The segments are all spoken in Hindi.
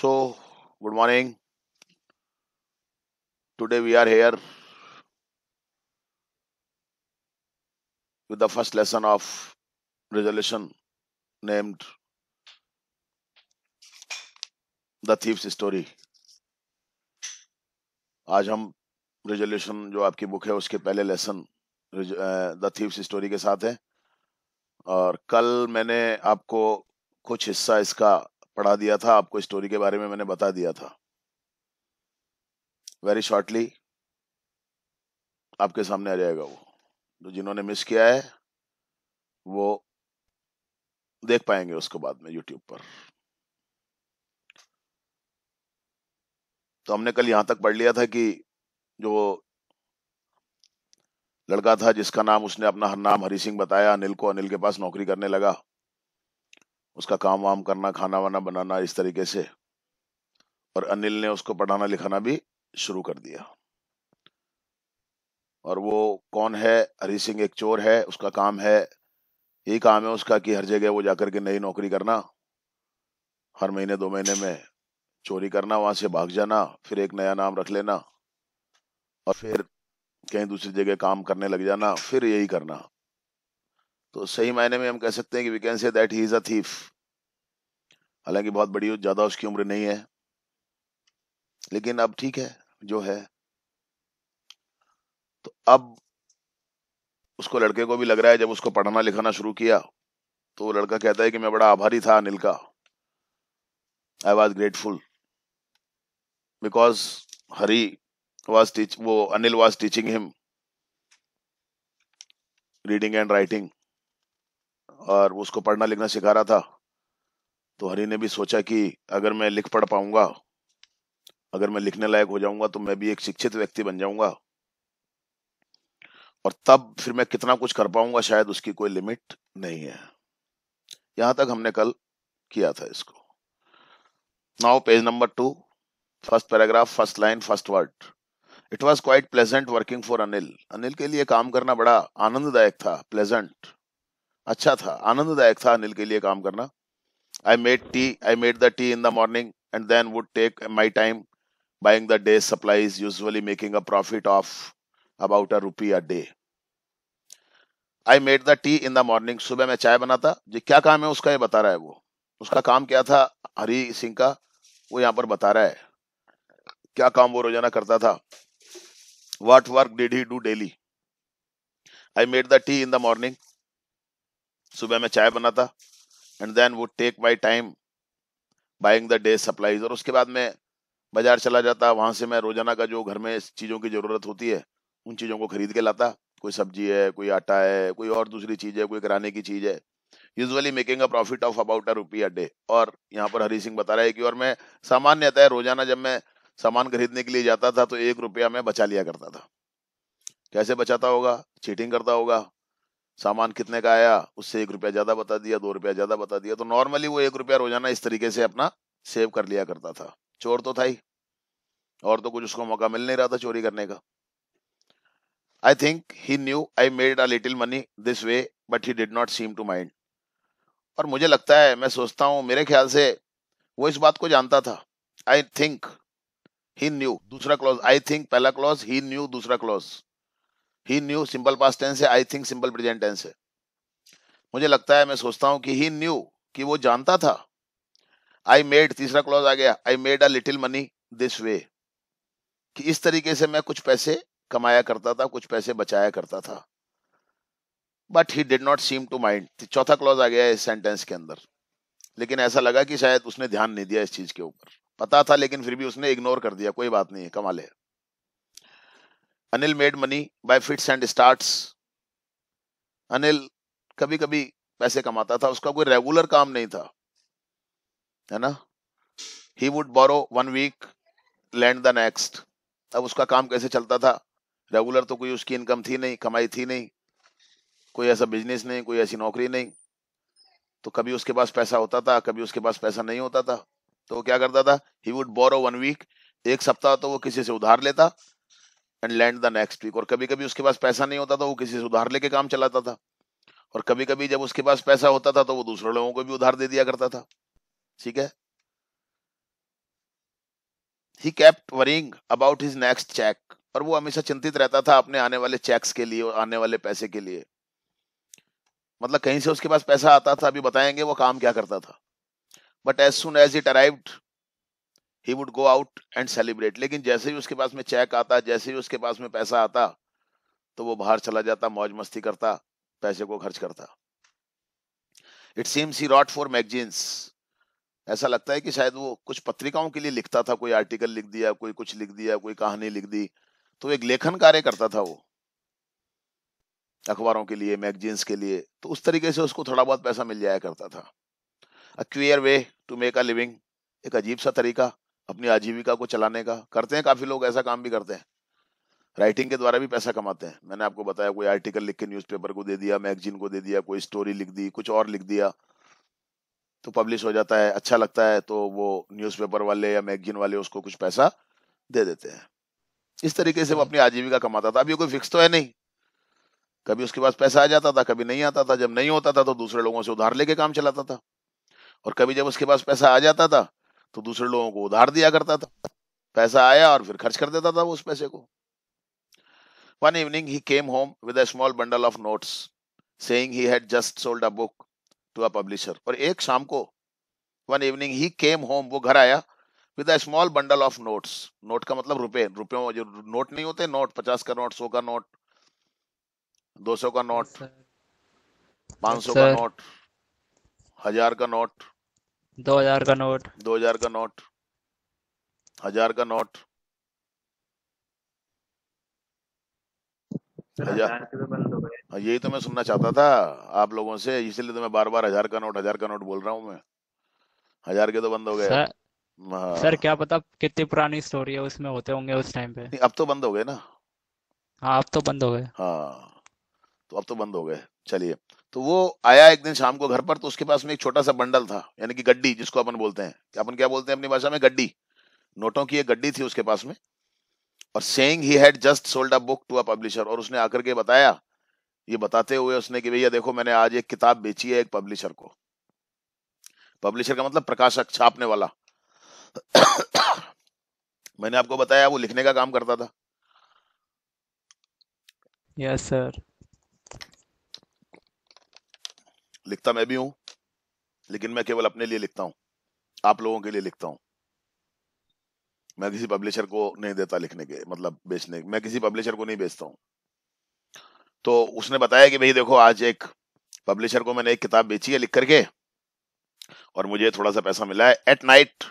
So, good morning. Today we are here with the first lesson of resolution named The Thief's Story. आज हम resolution जो आपकी बुक है उसके पहले लेसन द थीव्स स्टोरी के साथ है। और कल मैंने आपको कुछ हिस्सा इसका पढ़ा दिया था, आपको स्टोरी के बारे में मैंने बता दिया था। वेरी शॉर्टली आपके सामने आ जाएगा वो, तो जिन्होंने मिस किया है वो देख पाएंगे उसको बाद में यूट्यूब पर। तो हमने कल यहां तक पढ़ लिया था कि जो लड़का था जिसका नाम उसने अपना नाम हरी सिंह बताया अनिल को, अनिल के पास नौकरी करने लगा, उसका काम वाम करना, खाना वाना बनाना इस तरीके से, और अनिल ने उसको पढ़ाना लिखाना भी शुरू कर दिया। और वो कौन है? हरी सिंह एक चोर है, उसका काम है, यही काम है उसका कि हर जगह वो जाकर के नई नौकरी करना, हर महीने 2 महीने में चोरी करना, वहां से भाग जाना, फिर एक नया नाम रख लेना और फिर कहीं दूसरी जगह काम करने लग जाना, फिर यही करना। तो सही मायने में हम कह सकते हैं कि we can say that he is a thief. हालांकि बहुत बड़ी ज्यादा उसकी उम्र नहीं है, लेकिन अब ठीक है जो है। तो अब उसको, लड़के को भी लग रहा है, जब उसको पढ़ाना लिखाना शुरू किया तो वो लड़का कहता है कि मैं बड़ा आभारी था अनिल का। I was grateful because Hari was teach वो Anil was teaching him reading and writing, और उसको पढ़ना लिखना सिखा रहा था। तो हरी ने भी सोचा कि अगर मैं लिख पढ़ पाऊंगा, अगर मैं लिखने लायक हो जाऊंगा तो मैं भी एक शिक्षित व्यक्ति बन जाऊंगा, और तब फिर मैं कितना कुछ कर पाऊंगा, शायद उसकी कोई लिमिट नहीं है। यहां तक हमने कल किया था इसको। Now page number 2, first paragraph, first line, first word. It was quite pleasant working for Anil. Anil के लिए काम करना बड़ा आनंददायक था। प्लेजेंट, अच्छा था, आनंददायक था अनिल के लिए काम करना। I made the tea in the morning and then would take my time buying the day's supplies, usually making a profit of about ₹1 a day. I made the tea in the morning. सुबह मैं चाय बनाता। जी क्या काम है उसका, ये बता रहा है वो। उसका काम क्या था हरी सिंह का, वो यहाँ पर बता रहा है क्या काम वो रोजाना करता था। What work did he do daily? I made the tea in the morning. सुबह मैं चाय बनाता। And then would take my time buying the day's supplies. और उसके बाद में बाजार चला जाता, वहां से मैं रोजाना का जो घर में चीजों की जरूरत होती है उन चीजों को खरीद के लाता। कोई सब्जी है, कोई आटा है, कोई और दूसरी चीज है, कोई किराने की चीज है। Usually making a profit of about ₹1 a day. और यहाँ पर हरी सिंह बता रहा है कि और मैं सामान्यतः रोजाना जब मैं सामान खरीदने के लिए जाता था तो ₹1 मैं बचा लिया करता था। कैसे बचाता होगा? चीटिंग करता होगा। सामान कितने का आया उससे ₹1 ज्यादा बता दिया, ₹2 ज्यादा बता दिया, तो नॉर्मली वो ₹1 रोजाना इस तरीके से अपना सेव कर लिया करता था। चोर तो था ही, और तो कुछ उसको मौका मिल नहीं रहा था चोरी करने का। I think he knew I made a little money this way but he did not seem to mind. और मुझे लगता है, मैं सोचता हूँ, मेरे ख्याल से वो इस बात को जानता था। आई थिंक ही न्यू, दूसरा क्लॉज, आई थिंक पहला क्लॉज, ही न्यू दूसरा clause. He knew simple past tense है, I think simple present tense है। मुझे लगता है, मैं सोचता हूँ कि ही न्यू, कि वो जानता था। आई मेड तीसरा क्लॉज आ गया, आई made a little money this वे, कि इस तरीके से मैं कुछ पैसे कमाया करता था, कुछ पैसे बचाया करता था। But he did not seem to mind, चौथा क्लॉज आ गया है इस सेंटेंस के अंदर। लेकिन ऐसा लगा कि शायद उसने ध्यान नहीं दिया इस चीज के ऊपर। पता था लेकिन फिर भी उसने इग्नोर कर दिया, कोई बात नहीं है, कमाल है। Anil made money by fits and starts. Anil कभी कभी पैसे कमाता था, उसका कोई रेगुलर काम नहीं था, है ना। He would borrow 1 week, lend the next. अब उसका काम कैसे चलता था? रेगुलर तो कोई उसकी इनकम थी नहीं, कमाई थी नहीं, कोई ऐसा बिजनेस नहीं, कोई ऐसी नौकरी नहीं। तो कभी उसके पास पैसा होता था, कभी उसके पास पैसा नहीं होता था। तो वो क्या करता था? ही वुड बोरो 1 वीक, एक सप्ताह तो वो किसी से उधार लेता, and lend the next week. और कभी कभी उसके पास पैसा नहीं होता तो वो किसी से उधार लेके काम चलाता था। और कभी कभी जब उसके पास पैसा होता था तो वो दूसरे लोगों को भी उधार दे दिया करता था। ठीक है। ही kept worrying about his next check, और वो हमेशा चिंतित रहता था अपने आने वाले चेक्स के लिए, आने वाले पैसे के लिए। मतलब कहीं से उसके पास पैसा आता था, अभी बताएंगे वो काम क्या करता था। But as soon as it arrived he would go out and celebrate, लेकिन जैसे ही उसके पास में चेक आता, जैसे ही उसके पास में पैसा आता, तो वो बाहर चला जाता, मौज मस्ती करता, पैसे को खर्च करता। It seems he wrote for magazines, ऐसा लगता है कि शायद वो कुछ पत्रिकाओं के लिए लिखता था, कोई आर्टिकल लिख दिया, कोई कुछ लिख दिया, कोई कहानी लिख दी, तो एक लेखन कार्य करता था वो अखबारों के लिए, मैगजीन्स के लिए। तो उस तरीके से उसको थोड़ा बहुत पैसा मिल जाया करता था। A queer way to make a living, एक अजीब सा तरीका अपनी आजीविका को चलाने का। करते हैं काफी लोग, ऐसा काम भी करते हैं, राइटिंग के द्वारा भी पैसा कमाते हैं। मैंने आपको बताया, कोई आर्टिकल लिख के न्यूज़पेपर को दे दिया, मैगजीन को दे दिया, कोई स्टोरी लिख दी, कुछ और लिख दिया, तो पब्लिश हो जाता है, अच्छा लगता है, तो वो न्यूज़पेपर वाले या मैगजीन वाले उसको कुछ पैसा दे देते हैं। इस तरीके से वो अपनी आजीविका कमाता था। अब ये कोई फिक्स तो है नहीं, कभी उसके पास पैसा आ जाता था, कभी नहीं आता था। जब नहीं होता था तो दूसरे लोगों से उधार लेके काम चलाता था, और कभी जब उसके पास पैसा आ जाता था तो दूसरे लोगों को उधार दिया करता था। पैसा आया और फिर खर्च कर देता था वो उस पैसे को। One evening he came home with a small bundle of notes saying he had just sold a book to a publisher. और एक शाम को, one evening he came home, वो घर आया, with a small bundle of notes. Note का मतलब रुपए, रुपयों, जो नोट नहीं होते, नोट 50 का नोट, 100 का नोट, 200 का यस नोट, सर। यस 500 का सर। नोट, 1000 का नोट, 2000 का नोट। 2000 का नोट, 1000 का नोट, सर हजार। 1000 के तो बंद हो गए। हाँ, यही तो मैं सुनना चाहता था आप लोगों से, इसीलिए तो मैं बार बार 1000 का नोट, 1000 का नोट बोल रहा हूँ मैं। 1000 के तो बंद हो गए अब। सर सर हाँ। क्या पता कितनी पुरानी स्टोरी है, उसमें होते होंगे उस टाइम पे। नहीं, अब तो बंद हो गए ना। हाँ, अब तो बंद हो गए। हाँ, तो अब तो बंद हो गए। चलिए, तो वो आया एक दिन शाम को घर पर, तो उसके पास में एक छोटा सा बंडल था, यानी कि गड्डी जिसको अपन बोलते हैं। अपन क्या बोलते हैं अपनी भाषा में? गड्डी। नोटों की एक गड्डी थी उसके पास में। और saying he had just sold a book to a publisher, और उसने आकर के बताया, ये बताते हुए उसने, कि भैया देखो, मैंने आज एक किताब बेची है एक पब्लिशर को। पब्लिशर का मतलब प्रकाशक, छापने वाला। मैंने आपको बताया वो लिखने का काम करता था। Yes sir. लिखता मैं भी हूं, लेकिन मैं केवल अपने लिए लिखता हूं, आप लोगों के लिए लिखता हूं। मैं किसी पब्लिशर को नहीं देता लिखने के, मतलब बेचने, मैं किसी पब्लिशर को नहीं बेचता हूं। तो उसने बताया कि भाई देखो, आज एक पब्लिशर को मैंने एक किताब बेची है लिख करके, और मुझे थोड़ा सा पैसा मिला है। At night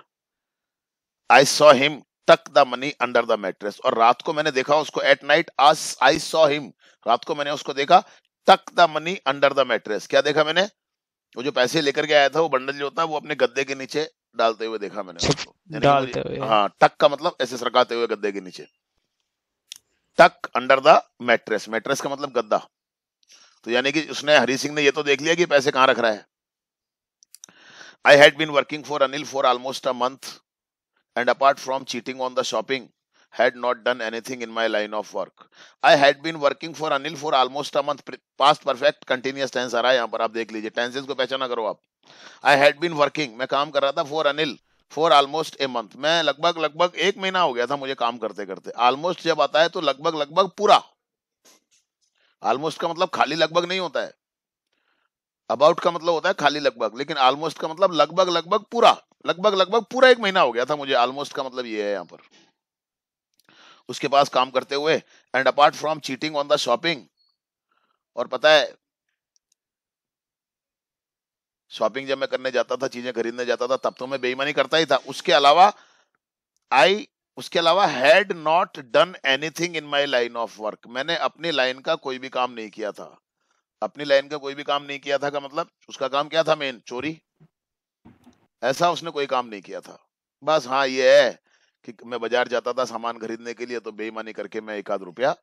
I saw him tuck the money under the mattress, और रात को मैंने देखा उसको। At night I saw him, रात को मैंने उसको देखा, tuck the money under the mattress. क्या देखा मैंने? वो जो पैसे लेकर के आया था, वो बंडल जो होता है, वो अपने गद्दे के नीचे डालते हुए देखा मैंने छुप उसको। यानी कि मुझे, डालते हुए। हाँ, टक का मतलब ऐसे सरकाते हुए गद्दे के नीचे। टक अंडर द मैट्रेस, मैट्रेस का मतलब गद्दा। तो यानी कि उसने, हरी सिंह ने ये तो देख लिया कि पैसे कहाँ रख रहा है। I had been working for Anil for almost a month, and apart from cheating on the shopping, had not done anything in my line of work. I had been working for Anil for almost a month. Past perfect continuous tense आ रहा है यहाँ पर, आप देख लीजिए, टेंसेस को पहचाना करो आप। I had been working, मैं काम कर रहा था, for Anil for almost a month, मैं लगभग लगभग एक महीना हो गया था मुझे काम करते करते। ऑलमोस्ट जब आता है तो लगभग लगभग पूरा। ऑलमोस्ट का मतलब खाली लगभग नहीं होता है, अबाउट का मतलब होता है खाली लगभग, लेकिन ऑलमोस्ट का मतलब लगभग लगभग पूरा। लगभग लगभग पूरा एक महीना हो गया था मुझे, ऑलमोस्ट का मतलब ये है यहाँ पर, उसके पास काम करते हुए। And apart from cheating on the shopping, और पता है, शॉपिंग जब मैं करने जाता था, चीजें खरीदने जाता था, तब तो मैं बेईमानी करता ही था। उसके अलावा आई उसके अलावा had not done anything in my line of work, मैंने अपनी लाइन का कोई भी काम नहीं किया था। अपनी लाइन का कोई भी काम नहीं किया था का मतलब, उसका काम क्या था? मेन चोरी। ऐसा उसने कोई काम नहीं किया था। बस हाँ ये है कि मैं बाजार जाता था सामान खरीदने के लिए, तो बेईमानी करके मैं एक आध रुपया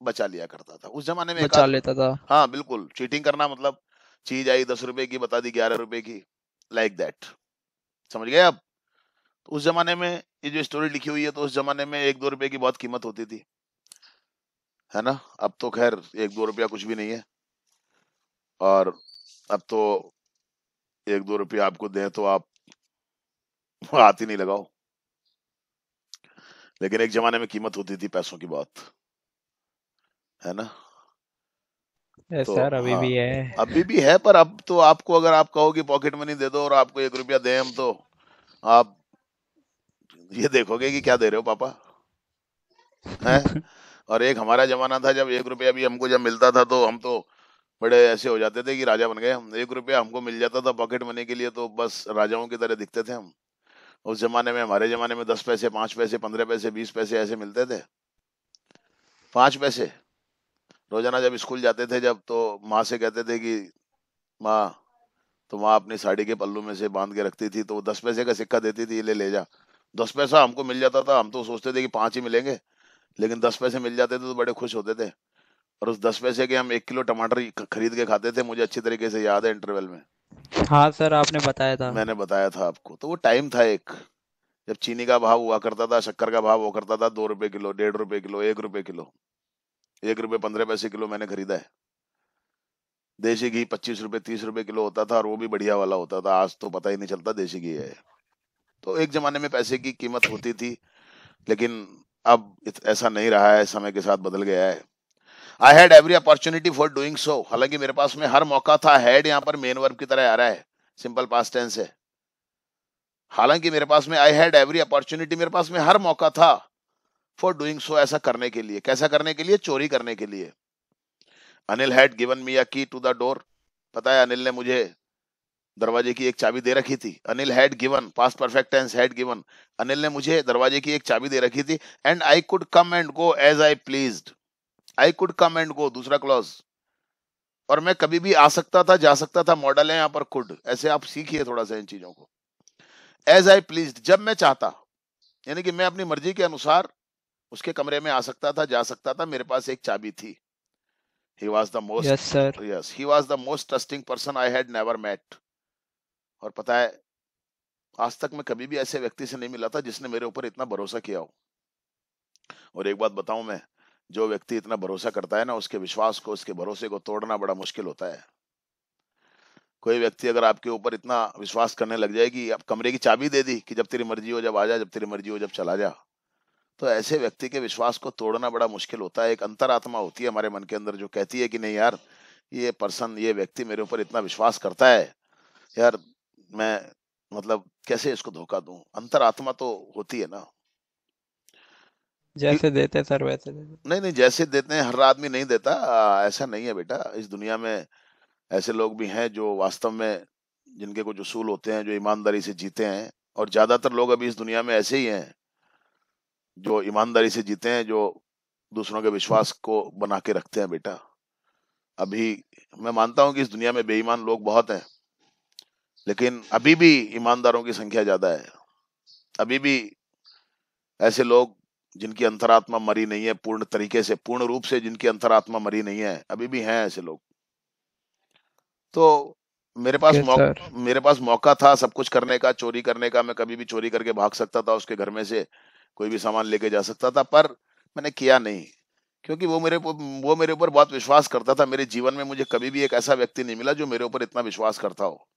बचा लिया करता था उस जमाने में, एक बचा आध। लेता था। हाँ बिल्कुल, चीटिंग करना मतलब, चीज आई 10 रुपए की, बता दी 11 रुपए की, लाइक दैट। समझ गए आप? तो उस जमाने में ये जो स्टोरी लिखी हुई है, तो उस जमाने में 1-2 रुपए की बहुत कीमत होती थी, है ना। अब तो खैर 1-2 रुपया कुछ भी नहीं है, और अब तो 1-2 रुपया आपको दें तो आप हाथ ही नहीं लगाओ। लेकिन एक जमाने में कीमत होती थी पैसों की बहुत, है ना। यस तो सर, अभी हाँ, भी है। अभी भी है, पर अब तो आपको अगर आप कहो कि पॉकेट मनी दे दो और आपको 1 रुपया दें हम, तो आप ये देखोगे कि क्या दे रहे हो पापा, हैं। और एक हमारा जमाना था जब 1 रुपया भी हमको जब मिलता था तो हम तो बड़े ऐसे हो जाते थे कि राजा बन गए हम। 1 रुपया हमको मिल जाता था पॉकेट मनी के लिए तो बस राजाओं की तरह दिखते थे हम। उस जमाने में, हमारे जमाने में 10 पैसे, 5 पैसे, 15 पैसे, 20 पैसे ऐसे मिलते थे। 5 पैसे रोजाना जब स्कूल जाते थे जब, तो माँ से कहते थे कि माँ, तो माँ अपनी साड़ी के पल्लू में से बांध के रखती थी, तो वो 10 पैसे का सिक्का देती थी, ये ले ले जा। 10 पैसा हमको मिल जाता था, हम तो सोचते थे कि 5 ही मिलेंगे, लेकिन 10 पैसे मिल जाते थे तो बड़े खुश होते थे। और उस 10 पैसे के हम 1 किलो टमाटर खरीद के खाते थे, मुझे अच्छी तरीके से याद है, इंटरवल में। हाँ सर, आपने बताया था। मैंने बताया था आपको, तो वो टाइम था एक, जब चीनी का भाव हुआ करता था, शक्कर का भाव हुआ करता था 2 रुपए किलो, 1.5 रुपए किलो, 1 रुपए किलो। 1 रुपए 15 पैसे किलो मैंने खरीदा है। देसी घी 25 रुपए 30 रुपए किलो होता था, और वो भी बढ़िया वाला होता था। आज तो पता ही नहीं चलता देसी घी है। तो एक जमाने में पैसे की कीमत होती थी, लेकिन अब ऐसा नहीं रहा है, समय के साथ बदल गया है। I had every opportunity for doing so, हालांकि मेरे पास में हर मौका था। हैड यहाँ पर मेन वर्ब की तरह आ रहा है, सिंपल पास्ट टेंस है। हालांकि मेरे पास में, आई हैड एवरी अपॉर्चुनिटी, मेरे पास में हर मौका था, फॉर डूइंग सो, ऐसा करने के लिए। कैसा करने के लिए? चोरी करने के लिए। अनिल हैड गिवन मी अ की टू द डोर, पता है अनिल ने मुझे दरवाजे की एक चाबी दे रखी थी। Anil had given, past perfect tense, had given. Anil ने मुझे दरवाजे की एक चाबी दे रखी थी। And I could come and go as I pleased. I could come and go, दूसरा क्लॉज। और मैं कभी भी आ सकता था, जा सकता था, मॉडल है यहाँ पर कुड। ऐसे आप सीखिए थोड़ा सा इन चीजों को। एज आई प्लीज्ड, जब मैं चाहता, यानी कि मैं अपनी मर्जी के अनुसार उसके कमरे में आ सकता था, जा सकता था, मेरे पास एक चाबी थी। He was the yes most, sir. Yes, he was the most trusting person I had never met. और पता है, आज तक मैं कभी भी ऐसे व्यक्ति से नहीं मिला था जिसने मेरे ऊपर इतना भरोसा किया हो। और एक बात बताऊं मैं, जो व्यक्ति इतना भरोसा करता है ना, उसके विश्वास को, उसके भरोसे को तोड़ना बड़ा मुश्किल होता है। कोई व्यक्ति अगर आपके ऊपर इतना विश्वास करने लग जाए कि अब कमरे की चाबी दे दी कि जब तेरी मर्जी हो जब आ जा, जब तेरी मर्जी हो जब चला जा, तो ऐसे व्यक्ति के विश्वास को तोड़ना बड़ा मुश्किल होता है। एक अंतरात्मा होती है हमारे मन के अंदर जो कहती है कि नहीं यार, ये पर्सन, ये व्यक्ति मेरे ऊपर इतना विश्वास करता है यार, मैं मतलब कैसे इसको धोखा दूं। अंतरात्मा तो होती है ना। कि जैसे देते सर वैसे देते। नहीं नहीं, जैसे देते हैं हर आदमी नहीं देता, ऐसा नहीं है बेटा। इस दुनिया में ऐसे लोग भी हैं जो वास्तव में, जिनके कुछ उसूल होते हैं, जो ईमानदारी से जीते हैं। और ज्यादातर लोग अभी इस दुनिया में ऐसे ही हैं जो ईमानदारी से जीते हैं, जो दूसरों के विश्वास को बना के रखते हैं बेटा। अभी मैं मानता हूं कि इस दुनिया में बेईमान लोग बहुत हैं, लेकिन अभी भी ईमानदारों की संख्या ज्यादा है। अभी भी ऐसे लोग जिनकी अंतरात्मा मरी नहीं है पूर्ण तरीके से, पूर्ण रूप से जिनकी अंतरात्मा मरी नहीं है, अभी भी हैं ऐसे लोग। तो ओके सर। मेरे पास मौका था सब कुछ करने का, चोरी करने का। मैं कभी भी चोरी करके भाग सकता था उसके घर में से, कोई भी सामान लेके जा सकता था, पर मैंने किया नहीं। क्योंकि वो मेरे ऊपर बहुत विश्वास करता था। मेरे जीवन में मुझे कभी भी एक ऐसा व्यक्ति नहीं मिला जो मेरे ऊपर इतना विश्वास करता हो।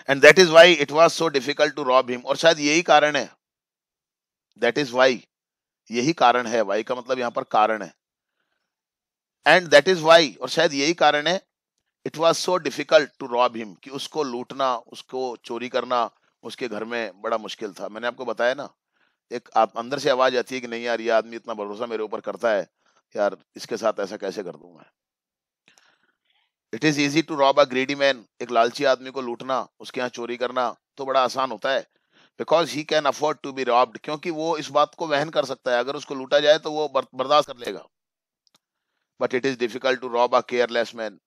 And that is why it was so difficult to rob him. और शायद यही कारण है, दैट इज वाई, यही कारण है, वाई का मतलब यहाँ पर कारण है। एंड दैट इज वाई, और शायद यही कारण है, it was so difficult to rob him, कि उसको लूटना, उसको चोरी करना उसके घर में बड़ा मुश्किल था। मैंने आपको बताया ना, एक आप अंदर से आवाज आती है कि नहीं यार, ये आदमी इतना भरोसा मेरे ऊपर करता है, यार इसके साथ ऐसा कैसे कर दूं मैं। It is easy to rob a greedy man, एक लालची आदमी को लूटना, उसके यहाँ चोरी करना तो बड़ा आसान होता है। Because he can afford to be robbed, क्योंकि वो इस बात को वहन कर सकता है, अगर उसको लूटा जाए तो वो बर्दाश्त कर लेगा। But it is difficult to rob a careless man,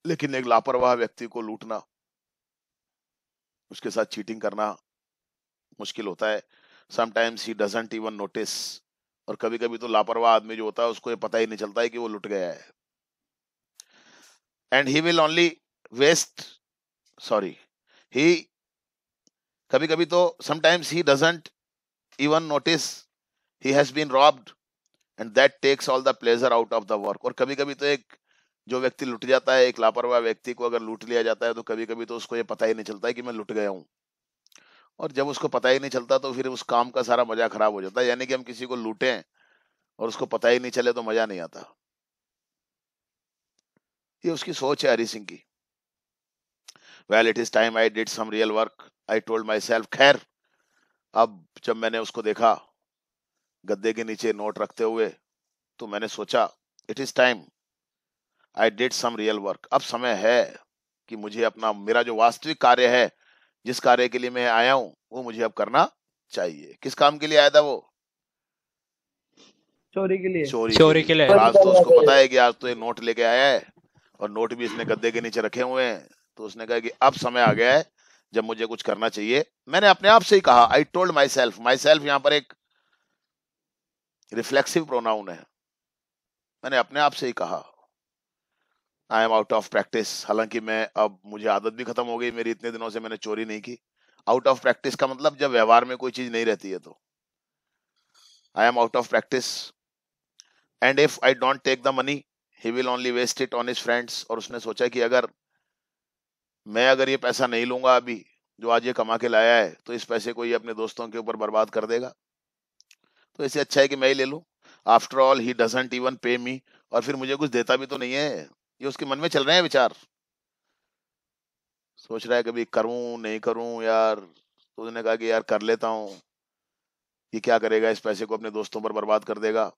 लेकिन एक लापरवाह व्यक्ति को लूटना, उसके साथ चीटिंग करना मुश्किल होता है। Sometimes he doesn't even notice, और कभी कभी तो लापरवाह आदमी जो होता है उसको ये पता ही नहीं चलता है कि वो लुट गया है। And he will only waste, sorry, he, कभी कभी तो sometimes he doesn't even notice he has been robbed, and that takes all the pleasure out of the work. और कभी कभी तो एक जो व्यक्ति लुट जाता है, एक लापरवाह व्यक्ति को अगर लूट लिया जाता है, तो कभी कभी तो उसको ये पता ही नहीं चलता है कि मैं लुट गया हूं। और जब उसको पता ही नहीं चलता तो फिर उस काम का सारा मजा खराब हो जाता है। यानी कि हम किसी को लूटें और उसको पता ही नहीं चले तो मजा नहीं आता। ये उसकी सोच है हरी सिंह की। Well it is time I did some real work, I told myself. खैर, अब जब मैंने उसको देखा गद्दे के नीचे नोट रखते हुए, तो मैंने सोचा it is time I did some real work. अब समय है कि मुझे अपना, मेरा जो वास्तविक कार्य है, जिस कार्य के लिए मैं आया हूं, वो मुझे अब करना चाहिए। किस काम के लिए आया था वो? चोरी के लिए। चोरी के चोरी के लिए। लिए। और आज तो उसको पता है कि आज तो ये नोट लेके आया है और नोट भी इसने गद्दे के नीचे रखे हुए हैं। तो उसने कहा कि अब समय आ गया है जब मुझे कुछ करना चाहिए। मैंने अपने आप से ही कहा, आई told my self. My self यहाँ पर एक रिफ्लेक्सिव प्रोनाउन है। मैंने अपने आप से ही कहा आई एम आउट ऑफ प्रैक्टिस। हालांकि मैं, अब मुझे आदत भी खत्म हो गई मेरी, इतने दिनों से मैंने चोरी नहीं की। आउट ऑफ प्रैक्टिस का मतलब जब व्यवहार में कोई चीज नहीं रहती है तो। I am out of practice and if I don't take the money he will only waste it on his friends. और उसने सोचा कि अगर ये पैसा नहीं लूंगा अभी, जो आज ये कमा के लाया है, तो इस पैसे को ये अपने दोस्तों के ऊपर बर्बाद कर देगा। तो इससे अच्छा है कि मैं ही ले लूं। After all he doesn't even पे मी। और फिर मुझे कुछ देता भी तो नहीं है। ये उसके मन में चल रहे हैं विचार। सोच रहा है कभी करूं नहीं करूं यार। तो उसने कहा कि यार कर लेता हूँ। ये क्या करेगा, इस पैसे को अपने दोस्तों पर बर्बाद कर देगा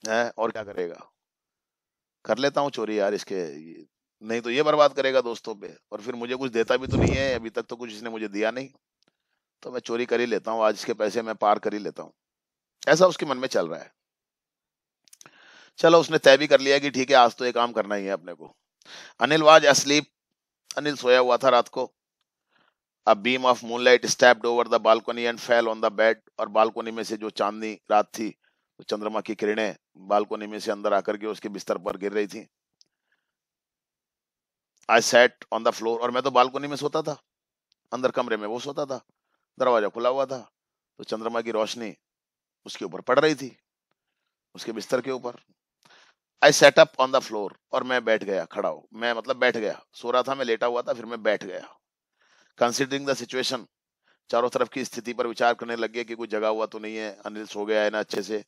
है, और क्या करेगा। कर लेता हूँ चोरी यार नहीं तो ये बर्बाद करेगा दोस्तों पे, और फिर मुझे कुछ देता भी तो नहीं है, अभी तक तो कुछ इसने मुझे दिया नहीं। तो मैं चोरी कर ही लेता हूँ, आज इसके पैसे मैं पार कर ही लेता हूँ। ऐसा उसके मन में चल रहा है। चलो, उसने तय भी कर लिया कि ठीक है, आज तो ये काम करना ही है अपने को। Anil was asleep। अनिल सोया हुआ था रात को। A beam of moonlight stepped over the balcony and fell on the bed। और बालकोनी में से जो चांदनी रात थी, तो चंद्रमा की किरणें बालकोनी में से अंदर आकर के उसके बिस्तर पर गिर रही थी। I sat on the floor। और मैं तो बालकोनी में सोता था, अंदर कमरे में वो सोता था, दरवाजा खुला हुआ था, तो चंद्रमा की रोशनी उसके ऊपर पड़ रही थी, उसके बिस्तर के ऊपर। I set up on the floor. और मैं बैठ गया, खड़ा हो, मैं मतलब बैठ गया। सो रहा था मैं, लेटा हुआ था, फिर मैं बैठ गया। Considering the situation. चारों तरफ की स्थिति पर विचार करने लग गया कि कोई जगा हुआ तो नहीं है, अनिल सो गया है ना अच्छे से,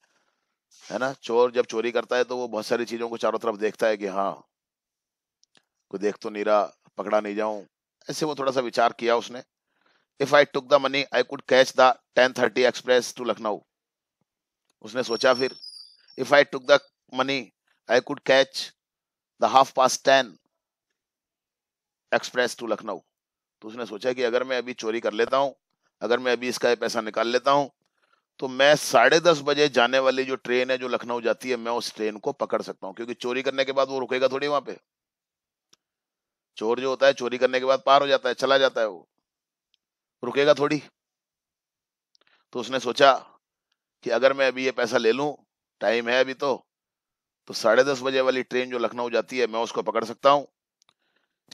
है ना। चोर जब चोरी करता है तो वो बहुत सारी चीजों को चारों तरफ देखता है कि हाँ, कोई देख तो नहीं रहा, पकड़ा नहीं जाऊं। ऐसे वो थोड़ा सा विचार किया उसने। If I took the money I could catch the 10:30 express to Lucknow. उसने सोचा फिर, if I took the money I could catch the 10:30 express to Lucknow. तो उसने सोचा कि अगर मैं अभी चोरी कर लेता हूँ, अगर मैं अभी इसका ये पैसा निकाल लेता हूँ, तो मैं 10:30 जाने वाली जो ट्रेन है जो लखनऊ जाती है, मैं उस ट्रेन को पकड़ सकता हूँ। क्योंकि चोरी करने के बाद वो रुकेगा थोड़ी वहां पे। चोर जो होता है, चोरी करने के बाद पार हो जाता है, चला जाता है, वो रुकेगा थोड़ी। तो उसने सोचा कि अगर मैं अभी ये पैसा ले लूं, टाइम है अभी तो 10:30 वाली ट्रेन जो लखनऊ जाती है, मैं उसको पकड़ सकता हूँ।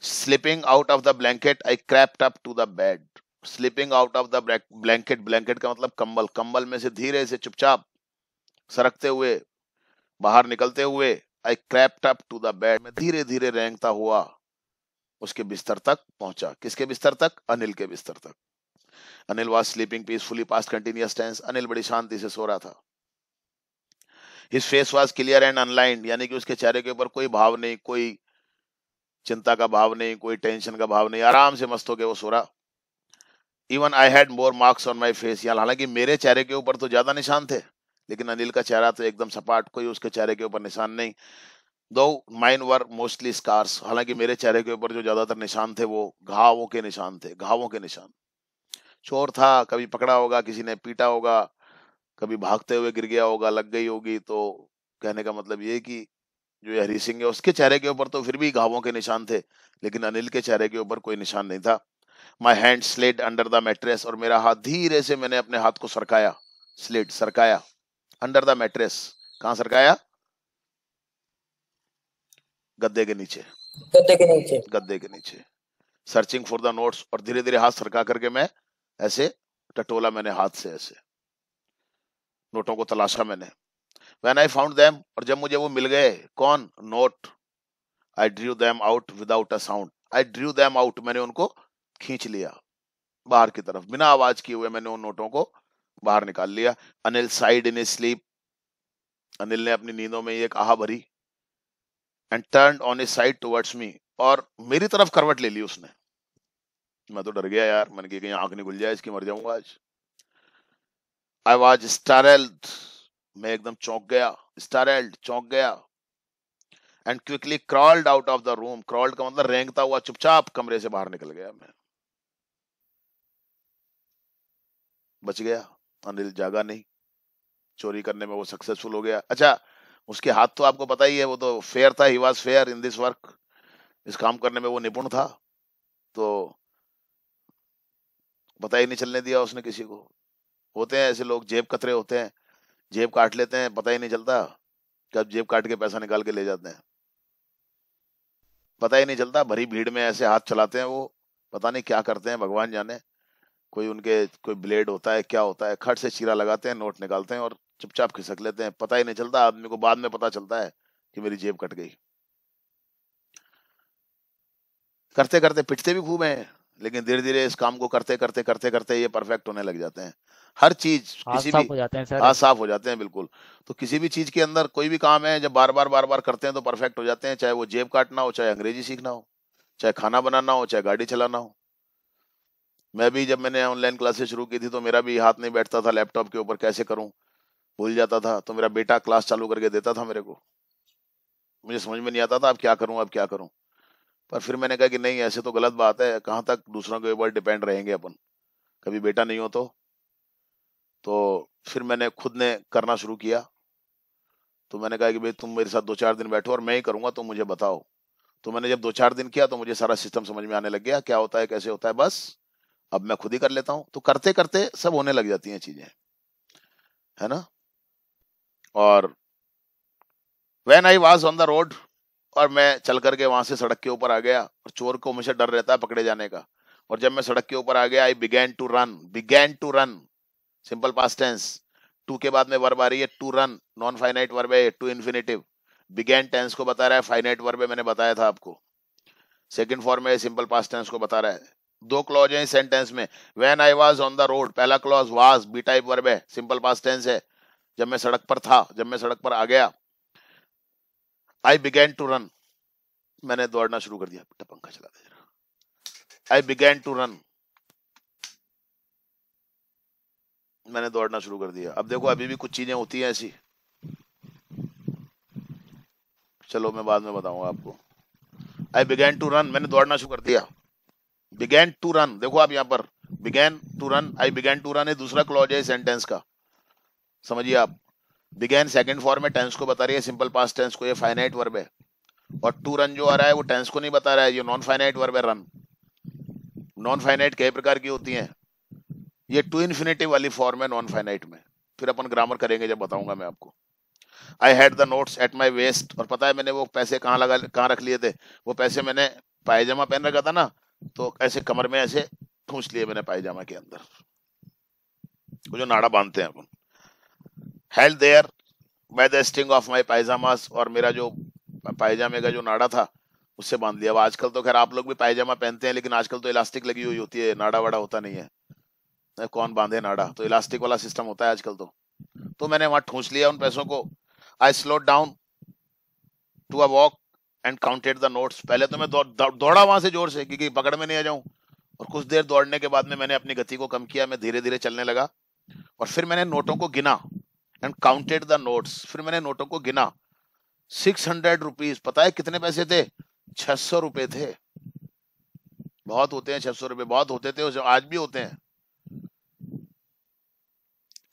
Slipping out of the blanket I crept up to the bed. Slipping out of the blanket. Blanket का मतलब कंबल। कंबल में से धीरे से चुपचाप सरकते हुए, बाहर निकलते हुए, आई crept up to the bed. मैं धीरे धीरे रेंगता हुआ उसके बिस्तर तक पहुंचा। किसके बिस्तर तक? अनिल के बिस्तर तक। Anil was sleeping peacefully, past continuous tense. Anil बड़ी शांति से सो रहा था। His face was clear and unlined. यानी कि उसके चेहरे के ऊपर कोई भाव नहीं, कोई चिंता का भाव नहीं, कोई टेंशन का भाव नहीं, आराम से मस्त होके वो सो रहा। Even I had more marks on my face. हालांकि मेरे चेहरे के ऊपर तो ज्यादा निशान थे, लेकिन अनिल का चेहरा तो एकदम सपाट, कोई उसके चेहरे के ऊपर निशान नहीं। दो माइन वर मोस्टली स्कार्स। हालांकि मेरे चेहरे के ऊपर जो ज्यादातर निशान थे वो घावों के निशान थे, घावों के निशान। चोर था, कभी पकड़ा होगा, किसी ने पीटा होगा, कभी भागते हुए गिर गया होगा, लग गई होगी। तो कहने का मतलब ये कि जो ये हरी सिंह है, उसके चेहरे के ऊपर तो फिर भी घावों के निशान थे, लेकिन अनिल के चेहरे के ऊपर कोई निशान नहीं था। My hand slid under the mattress. और मेरा हाथ धीरे से, मैंने अपने हाथ को सरकाया। स्लेड, सरकाया। अंडर द मैट्रेस, कहां सरकाया? गद्दे के नीचे। गद्दे के नीचे। गद्दे के नीचे। Searching for the notes. और धीरे धीरे हाथ सरका करके मैं ऐसे टटोला, मैंने हाथ से ऐसे नोटों को तलाशा मैंने। When I found them. और जब मुझे वो मिल गए। कौन? Note. I drew them out without a sound. I drew them out, मैंने उनको खींच लिया बाहर की तरफ, बिना आवाज किए हुए मैंने उन नोटों को बाहर निकाल लिया। Anil side in sleep, Anil ने अपनी नींदों में ये कहा भरी, and turned on his side towards me, और मेरी तरफ करवट ले ली उसने। मैं तो डर गया यार, मैंने कहा कहीं आंख नहीं खुल जाए इसकी, मर जाऊंगा आज। आई वाज स्टारेल्ड, मैं एकदम चौंक गया, स्टारेल्ड चौंक गया, and quickly crawled out of the room, crawled का मतलब रेंगता हुआ चुपचाप कमरे से बाहर निकल गया मैं। बच गया, अनिल जागा नहीं, चोरी करने में वो सक्सेसफुल हो गया। अच्छा, उसके हाथ तो आपको पता ही है, वो तो फेयर था, he was fair in this work, इस काम करने में वो निपुण था, तो पता ही नहीं चलने दिया उसने किसी को। होते हैं ऐसे लोग, जेब कतरे होते हैं, जेब काट लेते हैं, पता ही नहीं चलता, कब जेब काट के पैसा निकाल के ले जाते हैं, पता ही नहीं चलता। भरी भीड़ में ऐसे हाथ चलाते हैं वो, पता नहीं क्या करते हैं, भगवान जाने। कोई उनके कोई ब्लेड होता है, क्या होता है, खट से चीरा लगाते हैं, नोट निकालते हैं और चुपचाप खिसक लेते हैं, पता ही नहीं चलता। आदमी को बाद में पता चलता है कि मेरी जेब कट गई। करते करते पिटते भी खूब हैं, लेकिन धीरे धीरे इस काम को करते करते करते करते ये परफेक्ट होने लग जाते हैं। हर चीज हाथ किसी साफ भी, हो जाते हैं सर। हाथ साफ हो जाते हैं बिल्कुल। तो किसी भी चीज के अंदर कोई भी काम है, जब बार बार करते हैं तो परफेक्ट हो जाते हैं, चाहे वो जेब काटना हो, चाहे अंग्रेजी सीखना हो, चाहे खाना बनाना हो, चाहे गाड़ी चलाना हो। मैं भी, जब मैंने ऑनलाइन क्लासेस शुरू की थी तो मेरा भी हाथ नहीं बैठता था लैपटॉप के ऊपर, कैसे करूं, भूल जाता था। तो मेरा बेटा क्लास चालू करके देता था मेरे को, मुझे समझ में नहीं आता था अब क्या करूं, अब क्या करूं। पर फिर मैंने कहा कि नहीं, ऐसे तो गलत बात है, कहाँ तक दूसरों के ऊपर डिपेंड रहेंगे अपन, कभी बेटा नहीं हो तो फिर मैंने खुद ने करना शुरू किया। तो मैंने कहा कि भाई तुम मेरे साथ 2-4 दिन बैठो और मैं ही करूंगा, तुम मुझे बताओ। तो मैंने जब 2-4 दिन किया तो मुझे सारा सिस्टम समझ में आने लग गया, क्या होता है, कैसे होता है, बस अब मैं खुद ही कर लेता हूँ। तो करते करते सब होने लग जाती हैं चीजें, है ना। और when I was on the road, और मैं चल करके वहां से सड़क के ऊपर आ गया, और चोर को हमेशा डर रहता है पकड़े जाने का। और जब मैं सड़क के ऊपर आ गया, I began to run, simple past tense. To के बाद में वर्ब आ रही है, to run non finite verb है, टू इन्फिनेटिव। बिगैन टेंस को बता रहा है, फाइनाइट वर्ब है, मैंने बताया था आपको। सेकंड फॉर्म है, सिंपल पास्ट टेंस को बता रहा है। दो क्लॉज है इस सेंटेंस में। When I was on the road, पहला clause was, B type verb है, सिंपल पास्ट टेंस है, जब मैं सड़क पर था, जब मैं सड़क पर आ गया। आई बिगैन टू रन, मैंने दौड़ना शुरू कर दिया। बेटा पंखा चला दे जरा। आई बिगैन टू रन, मैंने दौड़ना शुरू कर दिया। अब देखो अभी भी कुछ चीजें होती हैं ऐसी, चलो मैं बाद में बताऊंगा आपको। आई बिगैन टू रन, मैंने दौड़ना शुरू कर दिया। बिगैन टू रन, देखो आप यहाँ पर, began to run, I began to run है दूसरा क्लॉज है सेंटेंस का, समझिए आप। बिगैन सेकंड फॉर्म में टेंस को बता रही है, सिंपल पास्ट टेंस को, ये फाइनाइट वर्ब है। और टू रन जो आ रहा है वो टेंस को नहीं बता रहा है, ये नॉन फाइनाइट वर्ब है, रन। नॉन फाइनाइट कई प्रकार की होती हैं, ये टू इन्फिनेटिव वाली फॉर्म है नॉन फाइनाइट में। फिर अपन ग्रामर करेंगे जब बताऊंगा मैं आपको। I had the notes at my waste, और पता है मैंने वो पैसे कहाँ रख लिए थे, वो पैसे मैंने पायजामा पहन रखा था ना, तो ऐसे कमर में ऐसे ठूंस लिए मैंने पायजामा के अंदर, वो जो नाड़ा बांधते हैं अपन। Held there by the string of my pyjamas, और मेरा जो पायजामे का जो नाड़ा था उससे बांध लिया। अब आजकल तो खैर आप लोग भी पायजामा पहनते हैं, लेकिन आजकल तो इलास्टिक लगी हुई होती है, नाड़ा वाड़ा होता नहीं है, कौन बांधे नाड़ा, तो इलास्टिक वाला सिस्टम होता है आजकल। तो मैंने वहां ठूंस लिया उन पैसों को। I slowed down to a walk and counted the notes, पहले तो मैं दौड़ा वहां से जोर से, क्योंकि पकड़ में नहीं आ जाऊं। और कुछ देर दौड़ने के बाद में मैंने अपनी गति को कम किया, मैं धीरे धीरे चलने लगा। और फिर मैंने नोटों को गिना, एंड काउंटेड द नोट्स, फिर मैंने नोटों को गिना। 600 रुपीज, पता है कितने पैसे थे? 600 रुपए थे। बहुत होते हैं 600 रुपए, बहुत होते थे, आज भी होते हैं।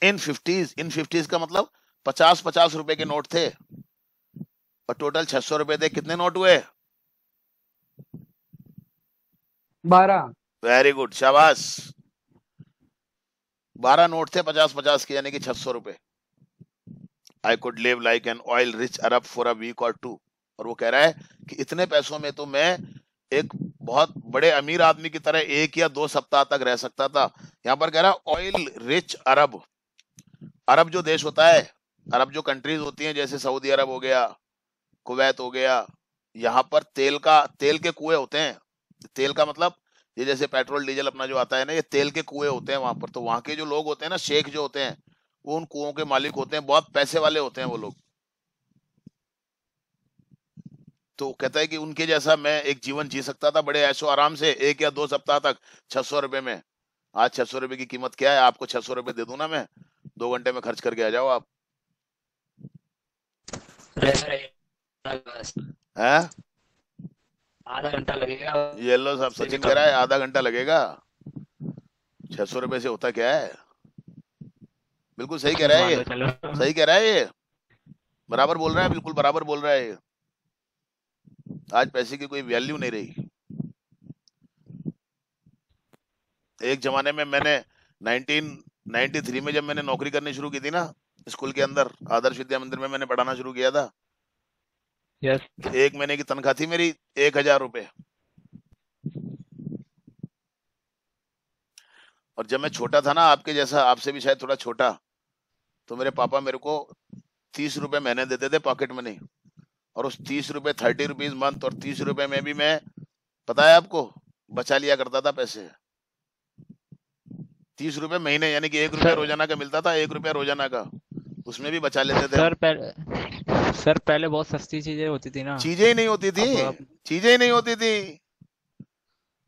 इन 50s का मतलब 50-50 रुपए के नोट थे, और टोटल 600 रुपए थे। कितने नोट हुए? 12। वेरी गुड, शाबाश। 12 नोट थे 50-50 के, यानी कि 600 रुपए। I could live like an oil rich Arab for a week or two, और वो कह रहा है कि इतने पैसों में तो मैं एक बहुत बड़े अमीर आदमी की तरह 1 या 2 सप्ताह तक रह सकता था। यहाँ पर कह रहा है ऑयल रिच अरब। अरब जो देश होता है, अरब जो कंट्रीज होती हैं, जैसे सऊदी अरब हो गया, कुवैत हो गया, यहाँ पर तेल के कुएं होते हैं। तेल का मतलब ये जैसे पेट्रोल डीजल अपना जो आता है ना, ये तेल के कुएं होते हैं वहां पर। तो वहां के जो लोग होते हैं ना, शेख जो होते हैं, वो उन कुओं के मालिक होते हैं, बहुत पैसे वाले होते हैं वो लोग। तो कहता है कि उनके जैसा मैं एक जीवन जी सकता था बड़े ऐशो आराम से 1 या 2 सप्ताह तक 600 रुपए में। आज 600 रुपए की कीमत क्या है? आपको 600 रुपए दे दूं ना मैं, 2 घंटे में खर्च करके आ जाओ आप। बस हैं? आधा घंटा लगेगा। ये लो साहब, उससे भी सचिन कह कम। रहा है आधा घंटा लगेगा। 600 रुपए से होता क्या है? बिल्कुल सही कह रहा है मान ये, लो चलो। सही कह रहा है ये, बराबर बोल रहा है, बिल्कुल बराबर बोल रहा है ये। आज पैसे की कोई वैल्यू नहीं रही। एक जमाने में मैंने 1993 में जब मैंने नौकरी करनी शुरू की थी ना, स्कूल के अंदर आदर्श विद्या मंदिर में मैंने पढ़ाना शुरू किया था, यस। तो 1 महीने की तनख्वाह थी मेरी 1,000 रुपए। और जब मैं छोटा था ना, आपके जैसा, आपसे भी शायद थोड़ा छोटा, तो मेरे पापा मेरे को 30 रुपए महीने देते थे पॉकेट मनी। और उस 30 रुपए, 30 रुपीज मंथ, और 30 रुपए में भी मैं, पता है आपको, बचा लिया करता था पैसे। 30 रुपए महीने, यानी कि 1 रुपया सर रोजाना का मिलता था, 1 रुपया रोजाना का, उसमें भी बचा लेते थे हम। सर पहले बहुत सस्ती चीजें होती थी ना। चीजें ही नहीं होती थी, अब चीजें ही नहीं होती थी।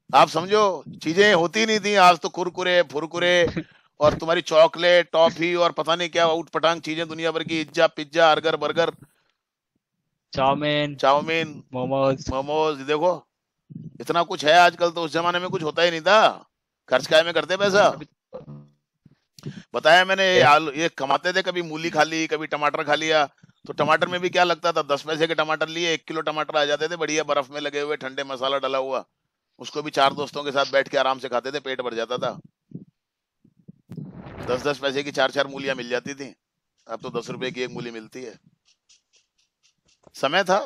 आप समझो, चीजें होती नहीं थी। आज तो कुरकुरे फुरकुरे और तुम्हारी चॉकलेट टॉफी और पता नहीं क्या उठ पटांग चीजें दुनिया भर की, इज्जा पिज्जा अर्गर burger chow mein, chow mein momos. Momos, देखो इतना कुछ है आजकल। तो उस जमाने में कुछ होता ही नहीं था। खर्च काय में करते पैसा? अभी बताया मैंने, ये यस। आलू ये कमाते थे, कभी मूली खा ली, कभी टमाटर खा लिया। तो टमाटर में भी क्या लगता था, 10 पैसे के टमाटर लिए, 1 किलो टमाटर आ जाते थे बढ़िया, बर्फ में लगे हुए, ठंडे मसाला डाला हुआ। उसको भी 4 दोस्तों के साथ बैठ के आराम से खाते थे, पेट भर जाता था। 10-10 पैसे की 4-4 मूलियां मिल जाती थी। अब तो 10 रुपए की एक मूली मिलती है। समय था।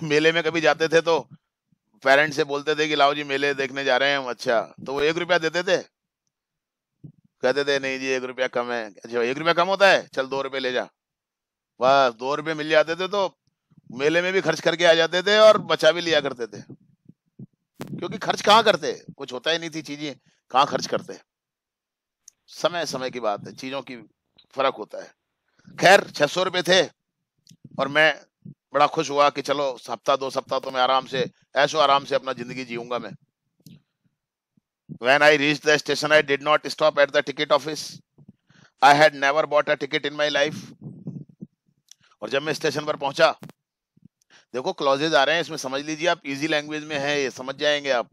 मेले में कभी जाते थे तो पेरेंट्स से बोलते थे कि लाओ जी मेले देखने जा रहे हैं हम। अच्छा, तो वो 1 रुपया देते थे। कहते थे नहीं जी 1 रुपया कम है। अच्छा, 1 रुपया कम होता है, चल 2 रुपए ले जा। बस 2 रुपए मिल जाते थे तो मेले में भी खर्च करके आ जाते थे और बचा भी लिया करते थे। क्योंकि खर्च कहाँ करते, कुछ होता ही नहीं थी, चीजें कहाँ खर्च करते। समय समय की बात है, चीजों की फर्क होता है। खैर 600 रुपए थे और मैं बड़ा खुश हुआ कि चलो हफ्ता 2 सप्ताह तो मैं आराम से, ऐशो आराम से अपना जिंदगी जीऊंगा मैं। When I reached the station, I did not stop at the ticket office. I had never bought a ticket in my life. और जब मैं स्टेशन पर पहुंचा, देखो क्लॉजेज आ रहे हैं इसमें, समझ लीजिए आप, इजी लैंग्वेज में है ये, समझ जाएंगे आप।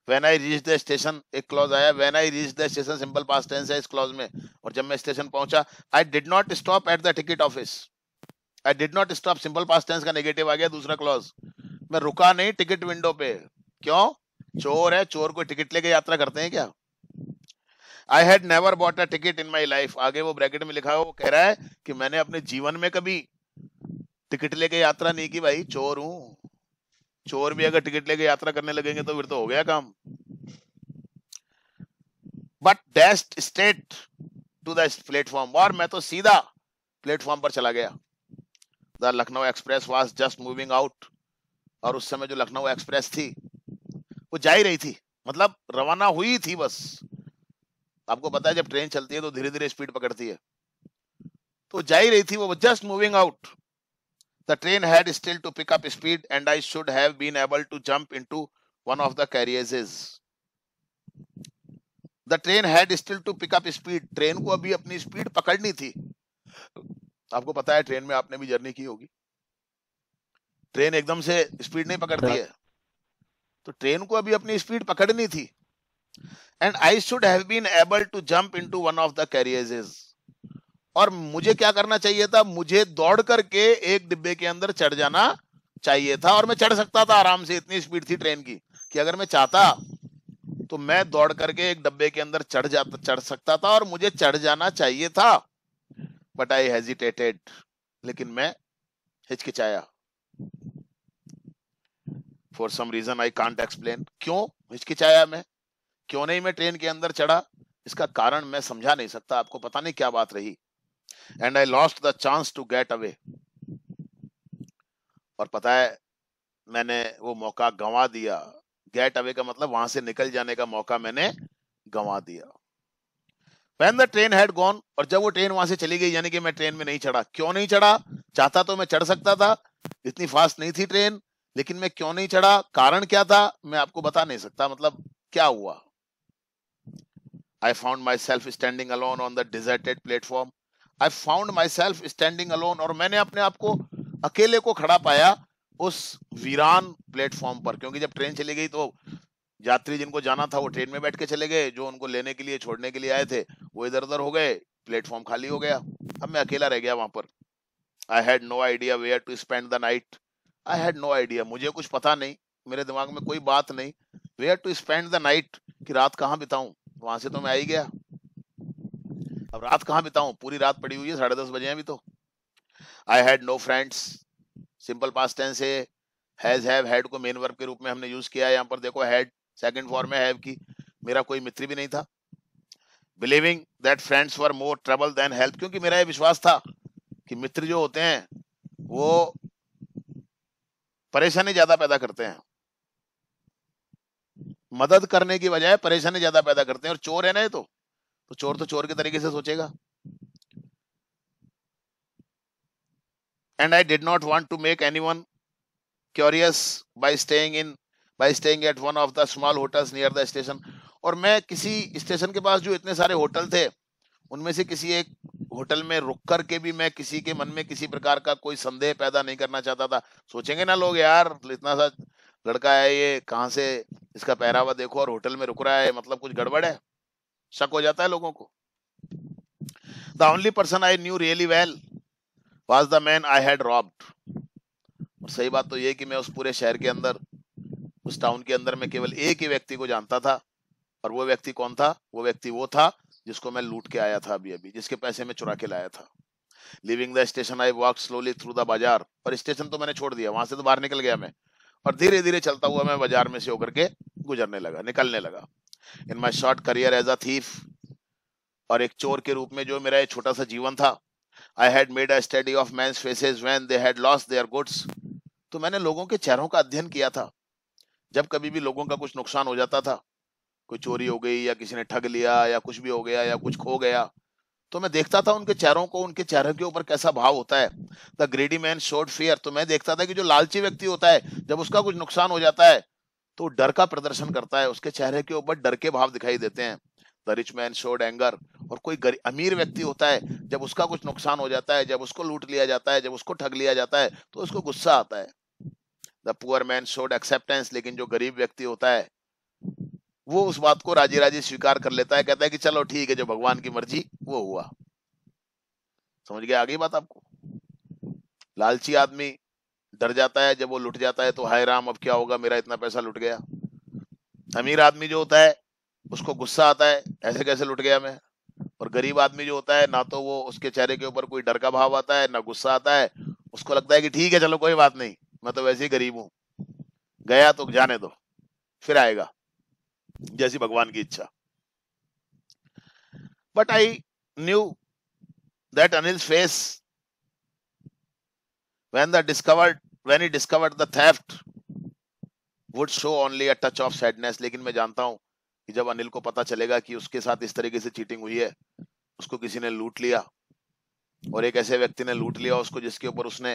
When I reached the station, एक क्लॉज आया, When I reached the station, simple past tense है इस क्लॉज में। और जब मैं स्टेशन पहुंचा, I did not stop at the ticket office. I did not stop, simple past tense का नेगेटिव आ गया दूसरा क्लॉज। मैं रुका नहीं टिकट विंडो पे। क्यों? चोर है, चोर को टिकट लेके यात्रा करते हैं क्या? आई had never bought a ticket in my life. आगे वो ब्रैकेट में लिखा है, वो कह रहा है कि मैंने अपने जीवन में कभी टिकट लेके यात्रा नहीं की। भाई चोर हूं। चोर भी अगर टिकट लेके यात्रा करने लगेंगे तो फिर तो हो गया काम। But dashed straight to the platform, और मैं तो सीधा प्लेटफॉर्म पर चला गया। The Lucknow express was just moving out. और उस समय जो लखनऊ एक्सप्रेस थी वो जा ही रही थी, मतलब रवाना हुई थी बस। आपको पता है जब ट्रेन चलती है तो धीरे धीरे स्पीड पकड़ती है, तो जा ही रही थी वो, just moving out. The train had still to pick up speed and I should have been able to jump into one of the carriers. The train had still to pick up speed, train को अभी अपनी स्पीड पकड़नी थी। आपको पता है ट्रेन में आपने भी जर्नी की होगी, ट्रेन एकदम से स्पीड नहीं पकड़ती है, तो ट्रेन को अभी अपनी स्पीड पकड़नी थी। And I should have been able to jump into one of the carriers, और मुझे क्या करना चाहिए था, मुझे दौड़ करके एक डिब्बे के अंदर चढ़ जाना चाहिए था। और मैं चढ़ सकता था आराम से, इतनी स्पीड थी ट्रेन की कि अगर मैं चाहता तो मैं दौड़ करके एक डब्बे के अंदर चढ़ सकता था, और मुझे चढ़ जाना चाहिए था। बट आई हेजिटेटेड, लेकिन मैं हिचकिचाया। For some reason I can't explain, क्यों हिचकिचाया मैं, क्यों नहीं मैं ट्रेन के अंदर चढ़ा, इसका कारण मैं समझा नहीं सकता। आपको पता नहीं क्या बात रही। And I lost the chance to get away, और पता है मैंने वो मौका गंवा दिया गेट अवे का मतलब वहां से निकल जाने का मौका मैंने गंवा दिया। When the train had gone, और जब वो ट्रेन वहां से चली गई, यानी कि मैं ट्रेन में नहीं चढ़ा। क्यों नहीं चढ़ा? चाहता तो मैं चढ़ सकता था, इतनी फास्ट नहीं थी ट्रेन, लेकिन मैं क्यों नहीं चढ़ा, कारण क्या था, मैं आपको बता नहीं सकता। मतलब क्या हुआ? I found myself standing alone on the deserted platform. I found myself standing alone, और मैंने अपने आप को अकेले को खड़ा पाया उस वीरान प्लेटफॉर्म पर, क्योंकि जब ट्रेन चली गई तो यात्री जिनको जाना था वो ट्रेन में बैठ के चले गए, जो उनको लेने के लिए छोड़ने के लिए आए थे वो इधर उधर हो गए, प्लेटफॉर्म खाली हो गया। अब मैं अकेला रह गया वहां पर। I had no idea where to spend the night. I had no idea, मुझे कुछ पता नहीं, मेरे दिमाग में कोई बात नहीं, where to spend the night, कि रात कहाँ बिताऊं। वहां से तो मैं आ ही गया, अब रात कहाँ बिताऊं, पूरी रात पड़ी हुई है, 10:30 बजे हैं अभी तो। I had no friends, simple past tense है, हैज हैव हैड को मेन वर्ब के रूप में हमने यूज किया है। यहाँ पर देखो हैड सेकंड फॉर्म में हैव की। मेरा कोई मित्र भी नहीं था। Believing that friends were more trouble than help, क्योंकि मेरा ये विश्वास था कि मित्र जो होते हैं वो परेशानी ज्यादा पैदा करते हैं, मदद करने की बजाय परेशानी ज्यादा पैदा करते हैं। और चोर है ना ये तो चोर के तरीके से सोचेगा। And I did not want to make anyone curious by staying at one of the small hotels near the station, और मैं किसी स्टेशन के पास जो इतने सारे होटल थे उनमें से किसी एक होटल में रुक कर के भी मैं किसी के मन में किसी प्रकार का कोई संदेह पैदा नहीं करना चाहता था। सोचेंगे ना लोग, यार इतना सा लड़का है, ये कहाँ से, इसका पहरावा देखो और होटल में रुक रहा है, मतलब कुछ गड़बड़ है, शक हो जाता है लोगों को। The only person I knew really well was the man I had robbed. और सही बात तो ये कि मैं उस पूरे शहर के अंदर, उस टाउन के अंदर में केवल एक ही व्यक्ति को जानता था, और वो व्यक्ति कौन था? वो व्यक्ति वो था जिसको मैं लूट के आया था अभी, जिसके पैसे में चुरा के लाया था। Living the station I walk slowly through the bazaar, और स्टेशन तो मैंने छोड़ दिया, वहां से तो बाहर निकल गया मैं, और धीरे धीरे चलता हुआ मैं बाजार में से होकर के निकलने लगा। In my short career as a thief, और एक चोर के रूप में जो मेरा एक छोटा सा जीवन था। I had made a study of men's faces when they had lost their goods, तो मैंने लोगों के चेहरों का अध्ययन किया था। जब कभी भी लोगों का कुछ नुकसान हो जाता था, कोई चोरी हो गई या किसी ने ठग लिया या कुछ भी हो गया या कुछ खो गया, तो मैं देखता था उनके चेहरों को, उनके चेहरे के ऊपर कैसा भाव होता है। द ग्रेडी मैन शोड फियर, तो मैं देखता था कि जो लालची व्यक्ति होता है जब उसका कुछ नुकसान हो जाता है तो डर का प्रदर्शन करता है, उसके चेहरे के ऊपर डर के भाव दिखाई देते हैं। The rich man showed anger, और कोई अमीर व्यक्ति होता है जब उसका कुछ नुकसान हो जाता है, जब उसको लूट लिया जाता है, जब उसको ठग लिया जाता है तो उसको गुस्सा आता है। The poor man showed acceptance, लेकिन जो गरीब व्यक्ति होता है वो उस बात को राजी राजी स्वीकार कर लेता है, कहता है कि चलो ठीक है, जो भगवान की मर्जी वो हुआ। समझ गया आगे बात आपको? लालची आदमी डर जाता है जब वो लुट जाता है, तो हाय राम अब क्या होगा, मेरा इतना पैसा लुट गया। अमीर आदमी जो होता है उसको गुस्सा आता है, ऐसे कैसे लुट गया मैं। और गरीब आदमी जो होता है, ना तो वो उसके चेहरे के ऊपर कोई डर का भाव आता है ना गुस्सा आता है, उसको लगता है कि ठीक है चलो कोई बात नहीं, मैं तो वैसे ही गरीब हूं, गया तो जाने दो, फिर आएगा, जैसी भगवान की इच्छा। But I knew that Anil's face when he discovered the theft would show only a touch of sadness, लेकिन मैं जानता हूं कि जब अनिल को पता चलेगा कि उसके साथ इस तरीके से चीटिंग हुई है, उसको किसी ने लूट लिया, और एक ऐसे व्यक्ति ने लूट लिया उसको जिसके ऊपर उसने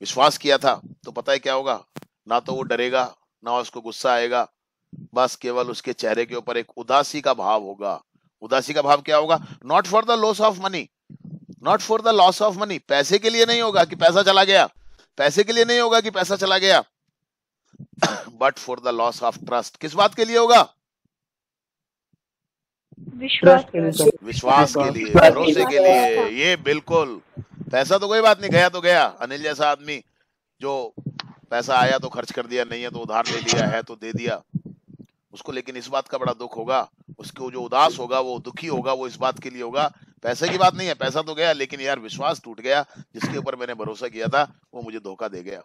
विश्वास किया था, तो पता है क्या होगा? ना तो वो डरेगा ना उसको गुस्सा आएगा, बस केवल उसके चेहरे के ऊपर एक उदासी का भाव होगा। उदासी का भाव क्या होगा? Not for the loss of money, not for the loss of money, पैसे के लिए नहीं होगा कि पैसा चला गया, पैसे के लिए नहीं होगा कि पैसा चला गया, but for the loss of trust. किस बात के लिए होगा? ट्रस्ट के लिए सर। विश्वास के लिए, भरोसे के लिए। ये बिल्कुल, पैसा तो कोई बात नहीं, गया तो गया। अनिल जैसा आदमी जो पैसा आया तो खर्च कर दिया, नहीं है तो उधार ले लिया, है तो दे दिया, उसको लेकिन इस बात का बड़ा दुख होगा, उसको जो उदास होगा, वो दुखी होगा, वो इस बात के लिए होगा, पैसे की बात नहीं है, पैसा तो गया, लेकिन यार विश्वास टूट गया, जिसके ऊपर मैंने भरोसा किया था वो मुझे धोखा दे गया।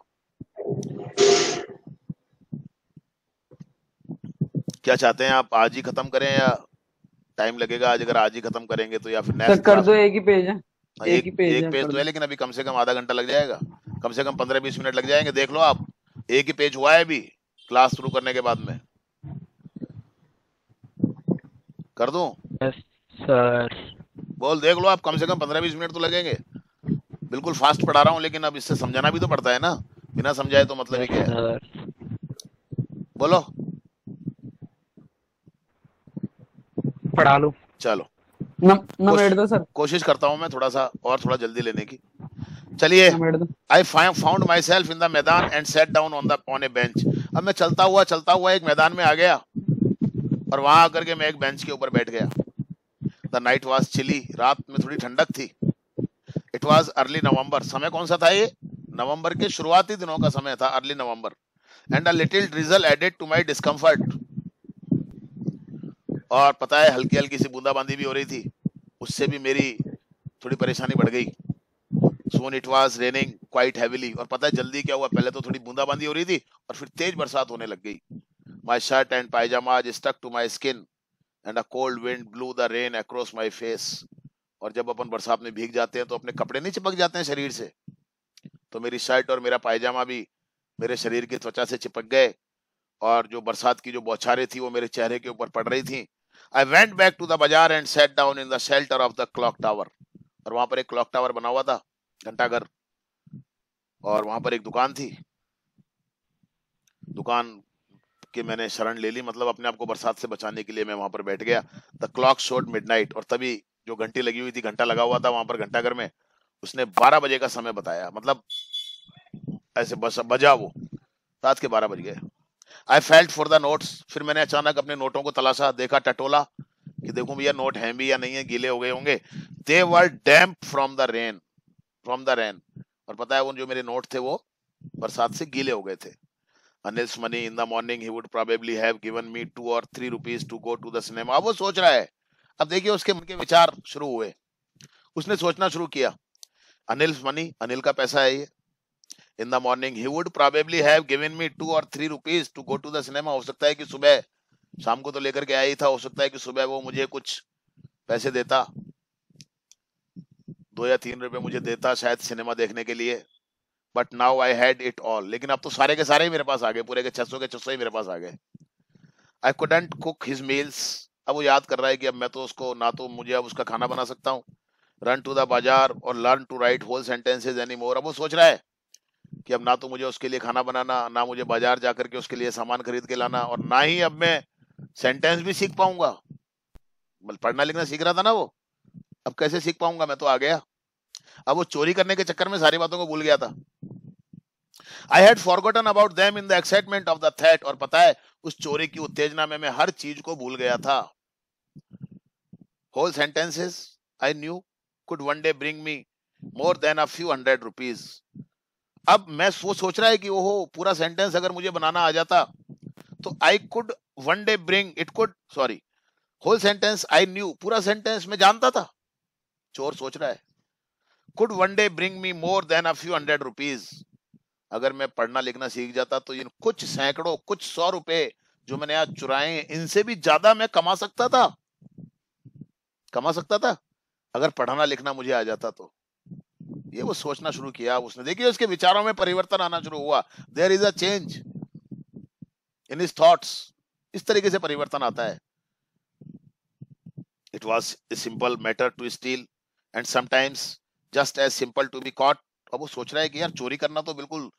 क्या चाहते हैं आप, आज ही खत्म करें या टाइम लगेगा? आज अगर आज ही खत्म करेंगे तो या फिर सर नेक्स्ट कर दो, एक ही पेज है, एक ही पेज एक है, पेज कर तो दो। है, लेकिन अभी कम से कम आधा घंटा लग जाएगा, कम से कम 15-20 मिनट लग जाएंगे। देख लो आप, एक ही पेज हुआ है अभी क्लास शुरू करने के बाद में। कर दूं? Yes sir. बोल, देख लो आप, कम से कम 15-20 मिनट तो लगेंगे। बिल्कुल फास्ट पढ़ा रहा हूँ, लेकिन अब इससे समझाना भी तो पड़ता है ना, बिना समझाए तो मतलब ही यस क्या है। सर। बोलो। पढ़ा लो। चलो, नमेड़ दो सर। कोशिश करता हूँ मैं थोड़ा सा और थोड़ा जल्दी लेने की। चलिए। नमेड़ दो। I found myself in the maidan and set down on a bench. अब मैं चलता हुआ एक मैदान में आ गया, और वहां आकर के मैं एक बेंच के ऊपर बैठ गया। द नाइट वॉज चिली, रात में थोड़ी ठंडक थी। इट वॉज अर्ली नवंबर, समय कौन सा था ये? नवंबर के शुरुआती दिनों का समय था, early November. And a little drizzle added to my discomfort, और पता है हल्की हल्की सी बूंदाबांदी भी हो रही थी, उससे भी मेरी थोड़ी परेशानी बढ़ गई। Soon it was raining quite heavily, और पता है जल्दी क्या हुआ, पहले तो थोड़ी बूंदाबांदी हो रही थी और फिर तेज बरसात होने लग गई। My shirt and pyjama stuck to my skin and a cold wind blew the rain across my face. और जब अपन बरसात में भीग जाते हैं तो अपने कपड़े नहीं चिपक जाते हैं शरीर से, तो मेरी शर्ट और मेरा पायजामा भी मेरे शरीर की त्वचा से चिपक गए, और जो बरसात की जो बौछारें थी वो मेरे चेहरे के ऊपर पड़ रही थी। I went back to the bazaar and set down in the shelter of the clock tower. और वहां पर एक क्लॉक टावर बना हुआ था, घंटाघर, और वहां पर एक दुकान थी। दुकान कि मैंने शरण ले ली, मतलब अपने आप को बरसात से बचाने के लिए मैं वहां पर बैठ गया। द क्लॉक शोड मिडनाइट, और तभी जो घंटी लगी हुई थी, घंटा लगा हुआ था वहां पर घंटाघर में, उसने 12 बजे का समय बताया, मतलब ऐसे बस बजा वो, रात के 12 बज गए। I felt for the notes, फिर मैंने अचानक अपने नोटों को तलाशा, देखा, टटोला कि देखूं भैया नोट हैं भी या नहीं है, गीले हो गए होंगे। दे वर डैम्प फ्रॉम द रेन, और पता है वो जो मेरे नोट थे वो बरसात से गीले हो गए थे। Anil's money in the morning he would probably have given me 2 or 3 rupees to go to the cinema। अब वो सोच रहा है, अब देखिए उसके मन के विचार शुरू हुए, उसने सोचना शुरू किया। Anil's money, अनिल का पैसा है ये। In the morning he would probably have given me 2 or 3 rupees to go to the cinema। हो सकता है कि सुबह, शाम को तो लेकर के आया ही था, हो सकता है कि सुबह वो मुझे कुछ पैसे देता, 2 या 3 रुपए मुझे देता शायद सिनेमा देखने के लिए। But now I had it all, लेकिन अब तो सारे के सारे ही मेरे पास आ गए, पूरे के 600 ही मेरे पास आ गए। I couldn't cook his meals, अब वो याद कर रहा है कि अब मैं तो उसको, ना तो मुझे अब उसका खाना बना सकता हूँ। रन टू द बाजार और learn to write whole sentences any more, अब वो सोच रहा है कि अब ना तो मुझे उसके लिए खाना बनाना, ना मुझे बाजार जाकर के उसके लिए सामान खरीद के लाना, और ना ही अब मैं सेंटेंस भी सीख पाऊंगा। पढ़ना लिखना सीख रहा था ना वो, अब कैसे सीख पाऊंगा, मैं तो आ गया। अब वो चोरी करने के चक्कर में सारी बातों को भूल गया था। I had forgotten about them in the excitement of the threat, और पता है उस चोरी की उत्तेजना में मैं हर चीज को भूल गया था। Whole sentences I knew could one day bring me more than a few 100 rupees. अब मैं वो सोच रहा है कि ओहो, पूरा सेंटेंस अगर मुझे बनाना आ जाता तो I could one day bring it could, sorry, whole sentence I knew, पूरा सेंटेंस मैं जानता था, चोर सोच रहा है, could one day bring me more than a few 100 rupees. अगर मैं पढ़ना लिखना सीख जाता तो इन कुछ सैकड़ों, कुछ 100 रुपए जो मैंने आज चुराए हैं, इनसे भी ज्यादा मैं कमा सकता था, अगर पढ़ना लिखना मुझे आ जाता तो। ये वो सोचना शुरू किया उसने, देखिए उसके विचारों में परिवर्तन आना शुरू हुआ। There is a change in his thoughts, इस तरीके से परिवर्तन आता है। It was a simple matter to steal and sometimes just as simple to be caught. अब वो सोच रहा है कि यार चोरी करना तो बिल्कुल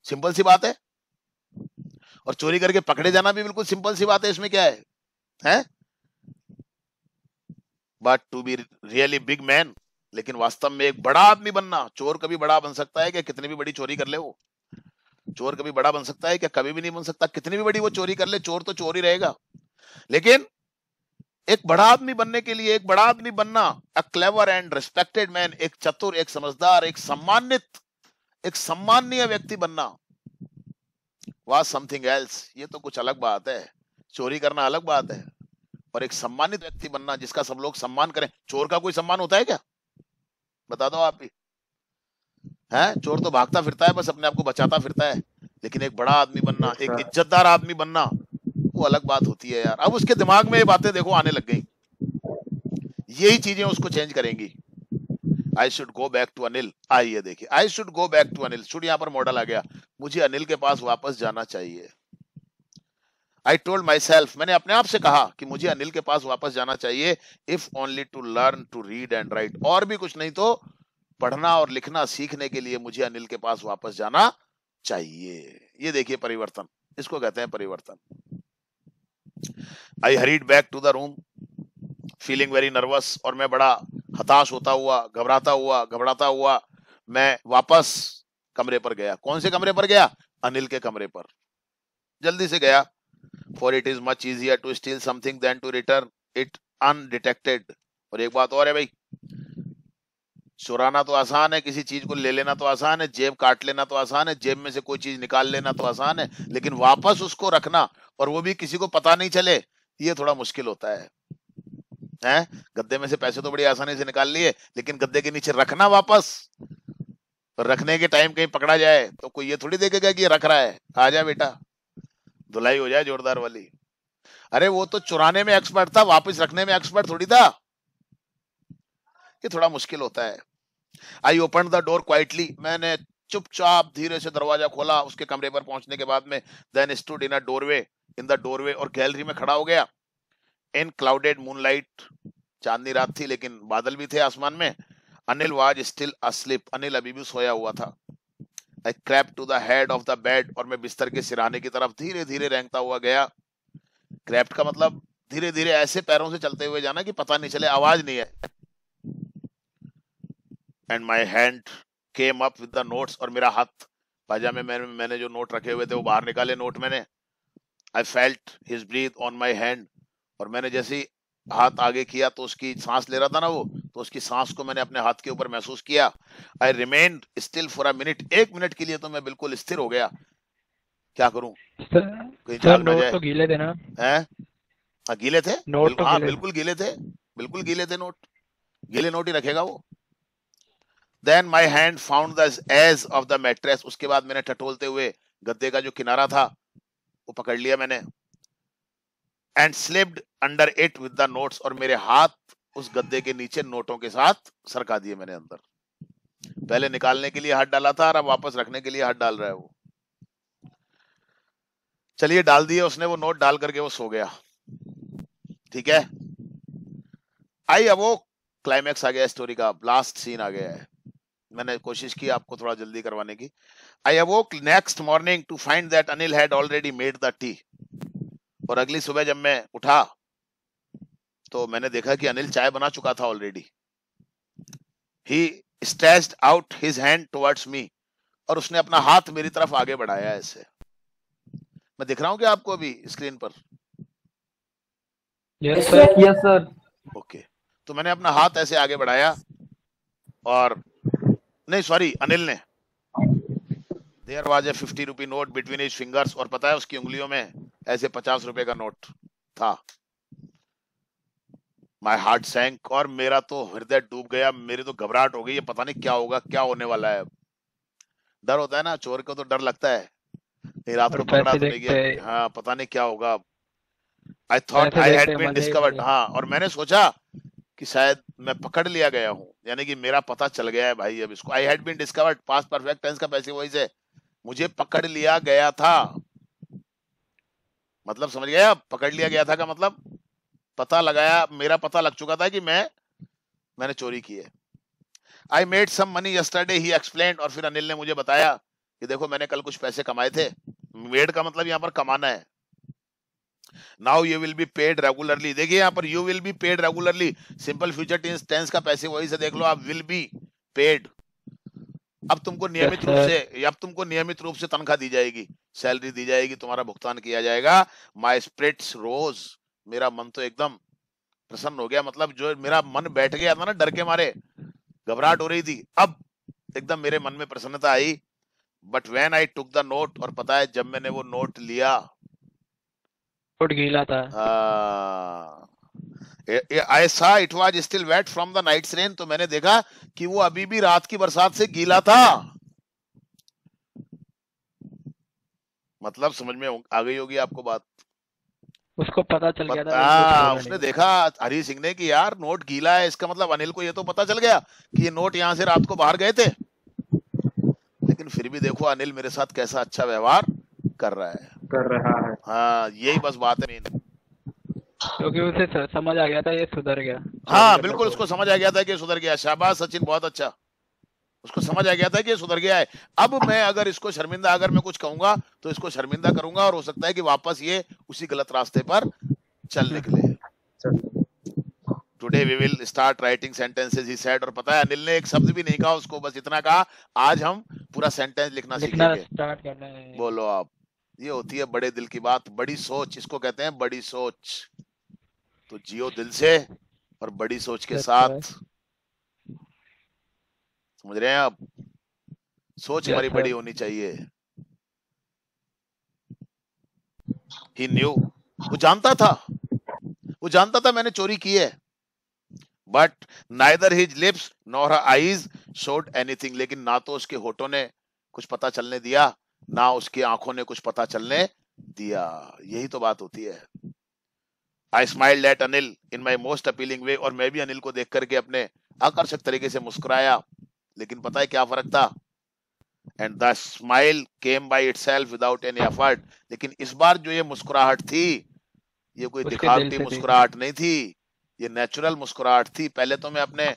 सिंपल सी बात है, और चोरी करके पकड़े जाना भी बिल्कुल सिंपल सी बात है, इसमें क्या है? But to be really big man, लेकिन वास्तव में एक बड़ा आदमी बनना, चोर कभी बड़ा बन सकता है क्या? कितनी भी बड़ी चोरी कर ले वो, चोर कभी बड़ा बन सकता है क्या? कभी भी नहीं बन सकता। कितनी भी बड़ी वो चोरी कर ले, चोर तो चोर ही रहेगा। लेकिन एक बड़ा आदमी बनने के लिए, एक बड़ा आदमी बनना, a clever and respected man, एक चतुर, एक समझदार, एक सम्मानित, एक सम्माननीय व्यक्ति बनना, वाज समथिंग एल्स, ये तो कुछ अलग बात है। चोरी करना अलग बात है, और एक सम्मानित व्यक्ति बनना जिसका सब लोग सम्मान करें। चोर का कोई सम्मान होता है क्या? बता दो आप भी, है? चोर तो भागता फिरता है, बस अपने आप को बचाता फिरता है। लेकिन एक बड़ा आदमी बनना, एक इज्जतदार आदमी बनना, वो अलग बात होती है यार। अब उसके दिमाग में ये बातें देखो आने लग गई, यही चीजें उसको चेंज करेंगी। I should go back to Anil, आइए देखिए, I should go back to Anil, should यहाँ पर मॉडल आ गया, मुझे अनिल के पास वापस जाना चाहिए। आई टोल्ड माई सेल्फ, मैंने अपने आप से कहा कि मुझे अनिल के पास वापस जाना चाहिए, if only to learn to read and write, और भी कुछ नहीं तो पढ़ना और लिखना सीखने के लिए मुझे अनिल के पास वापस जाना चाहिए। ये देखिए परिवर्तन, इसको कहते हैं परिवर्तन। I hurried back to the room feeling very nervous, और मैं बड़ा हताश होता हुआ, घबराता हुआ मैं वापस कमरे पर गया। कौन से कमरे पर गया? अनिल के कमरे पर जल्दी से गया। For it is much easier to steal something than to return it undetected. और एक बात और है भाई, चुराना तो आसान है, किसी चीज को ले लेना तो आसान है, जेब काट लेना तो आसान है, जेब में से कोई चीज निकाल लेना तो आसान है, लेकिन वापस उसको रखना और वो भी किसी को पता नहीं चले, ये थोड़ा मुश्किल होता है। हैं? गद्दे में से पैसे तो बड़ी आसानी से निकाल लिए, लेकिन गद्दे के नीचे रखना वापस, रखने के टाइम कहीं पकड़ा जाए तो कोई ये थोड़ी देखेगा कि ये रख रहा है, आ जा बेटा, धुलाई हो जाए जोरदार वाली। अरे वो तो चुराने में एक्सपर्ट था, वापस रखने में एक्सपर्ट थोड़ी था। ये थोड़ा मुश्किल होता है। I open the door quietly, मैंने चुपचाप धीरे से दरवाजा खोला उसके कमरे पर पहुंचने के बाद में। Then stood in the doorway, और गैलरी में खड़ा हो गया। इन क्लाउडेड मूनलाइट, चांदनी रात थी लेकिन बादल भी थे आसमान में। Anil was still asleep, Anil अभी भी सोया हुआ था। I crept to the head of the bed, और मैं बिस्तर के सिराने की तरफ धीरे धीरे रेंगता हुआ गया। क्रैप्ड का मतलब धीरे धीरे ऐसे पैरों से चलते हुए जाना कि पता नहीं चले, आवाज नहीं है। And my hand came up with the notes, और मेरा हाथ पाजामे में मैंने जो नोट रखे हुए थे वो बाहर निकाले नोट मैंने। I felt his breath on my hand, और मैंने जैसे ही हाथ आगे किया तो उसकी सांस ले रहा था ना वो, तो उसकी सांस को मैंने अपने हाथ के ऊपर महसूस किया। आई remained still for a minute, 1 minute के लिए तो मैं बिल्कुल स्थिर हो गया। क्या करूं, कहीं सर जाग ना नोट जाए। तो गीले थे ना? हैं? हाँ गीले थे, नोट तो हाँ गीले बिल्कुल गीले थे, बिल्कुल गीले थे नोट, गीले नोट ही रखेगा वो। Then my hand found the edge of the mattress, उसके बाद मैंने टटोलते हुए गद्दे का जो किनारा था वो पकड़ लिया मैंने। And slipped under it with the notes, और मेरे हाथ उस गद्दे के नीचे नोटों के साथ सरका दिए मैंने अंदर। पहले निकालने के लिए हाथ डाला था और अब वापस रखने के लिए हाथ डाल रहा है वो। चलिए डाल दिए उसने वो नोट, डाल करके वो सो गया। ठीक है, आई अब वो क्लाइमैक्स आ गया स्टोरी का, लास्ट सीन आ गया है। मैंने कोशिश की आपको थोड़ा जल्दी करवाने की। I awoke next morning to find that Anil had already made the tea, और अगली सुबह जब मैं उठा तो मैंने देखा कि अनिल चाय बना चुका था already. He stretched out his hand towards me, और उसने अपना हाथ मेरी तरफ आगे बढ़ाया ऐसे। मैं दिख रहा हूं क्या आपको अभी स्क्रीन पर? Yes sir. Yes sir. Okay, तो मैंने अपना हाथ ऐसे आगे बढ़ाया, और नहीं सॉरी, अनिल ने। There was a 50 rupee note between his fingers, और पता है उसकी उंगलियों में ऐसे 50 रुपए का नोट था। माय हार्ट सैंक, और मेरा तो हृदय डूब गया, मेरी तो घबराहट हो गई, ये पता नहीं क्या होगा, क्या होने वाला है। डर होता है ना, चोर को तो डर लगता है, ये रात को पकड़ा तो नहीं गया, हाँ पता नहीं क्या होगा। I thought I had been discovered, हाँ, और मैंने सोचा कि शायद मैं पकड़ लिया गया हूं, यानी कि मेरा पता चल गया है भाई अब इसको। I had been discovered, past perfect tense का पैसिव वॉइस है, मुझे पकड़ लिया गया था, मतलब समझ गया? पकड़ लिया गया था का मतलब पता लगाया, मेरा पता लग चुका था कि मैंने चोरी की है। I made some money yesterday, he explained, और फिर अनिल ने मुझे बताया कि देखो मैंने कल कुछ पैसे कमाए थे। मेड का मतलब यहाँ पर कमाना है। Now you will be paid regularly, देखिए यहाँ पर you will be paid regularly, simple future tense का पैसिव वॉइस है, देख लो आप, विल बी पेड। अब तुमको नियमित रूप से तनख्वाह दी जाएगी, सैलरी दी जाएगी, तुम्हारा भुगतान किया जाएगा। माय स्पिरिट्स रोज, मेरा मन तो एकदम प्रसन्न हो गया, मतलब जो मेरा मन बैठ गया था ना डर के मारे, घबराहट हो रही थी, अब एकदम मेरे मन में प्रसन्नता आई। But when I took the note, और पता है जब मैंने वो नोट लिया, नोट गीला था। I saw it was still wet from the night's rain, तो मैंने देखा कि वो अभी भी रात की बरसात से गीला था। मतलब समझ में आ गई होगी आपको बात? उसको पता चल गया था, उसने देखा हरी सिंह ने कि यार नोट गीला है, इसका मतलब अनिल को ये तो पता चल गया कि ये नोट यहाँ से रात को बाहर गए थे। लेकिन फिर भी देखो अनिल मेरे साथ कैसा अच्छा व्यवहार कर रहा है। कर रहा है। हाँ, यही बस बात है मेन। क्योंकि उसे समझ आ गया था ये सुधर गया। हाँ बिल्कुल, उसको समझ आ गया था कि ये सुधर गया। शाबाश सचिन, बहुत अच्छा। उसको समझ आ गया था कि ये सुधर गया है। अब मैं अगर इसको शर्मिंदा, अगर मैं कुछ कहूंगा तो इसको शर्मिंदा करूंगा, और हो सकता है कि वापस ये उसी गलत रास्ते पर चल निकले। Today we will start writing sentences, he said. और पता है, अनिल ने एक शब्द भी नहीं कहा, उसको बस इतना कहा, आज हम पूरा सेंटेंस लिखना सीखेंगे। स्टार्ट करना है। बोलो आप। ये होती है बड़े दिल की बात, बड़ी सोच, इसको कहते हैं बड़ी सोच। तो जियो दिल से और बड़ी सोच के साथ। समझ रहे हैं आप? सोच हमारी बड़ी होनी चाहिए। ही न्यू, वो जानता था मैंने चोरी की है। But neither his lips nor her eyes showed anything, लेकिन ना तो उसके होठों ने कुछ पता चलने दिया, ना उसकी आंखों ने कुछ पता चलने दिया। यही तो बात होती है। I smiled at Anil in my most appealing way, और मैं भी अनिल को देख करके अपने आकर्षक तरीके से मुस्कुराया। लेकिन पता है क्या फर्क था? And the smile came by itself without any effort. लेकिन इस बार जो ये मुस्कुराहट थी, ये कोई दिखावटी मुस्कुराहट नहीं थी, ये नेचुरल मुस्कुराहट थी। पहले तो मैं अपने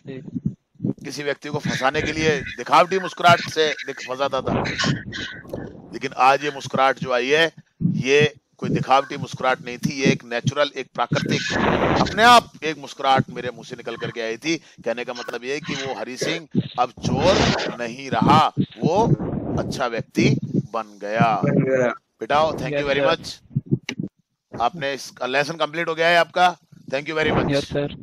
किसी व्यक्ति को फंसाने के लिए दिखावटी मुस्कुराहट से फंसाता था, लेकिन आज ये मुस्कुराहट जो आई है, ये कोई दिखावटी मुस्कुराहट नहीं थी, ये एक नेचुरल, एक प्राकृतिक, अपने आप एक मुस्कुराहट मेरे मुंह से निकल करके आई थी। कहने का मतलब ये कि वो हरि सिंह अब चोर नहीं रहा, वो अच्छा व्यक्ति बन गया। बेटा थैंक यू वेरी मच। आपने लेसन कंप्लीट हो गया है आपका। Thank you very much. Yes sir.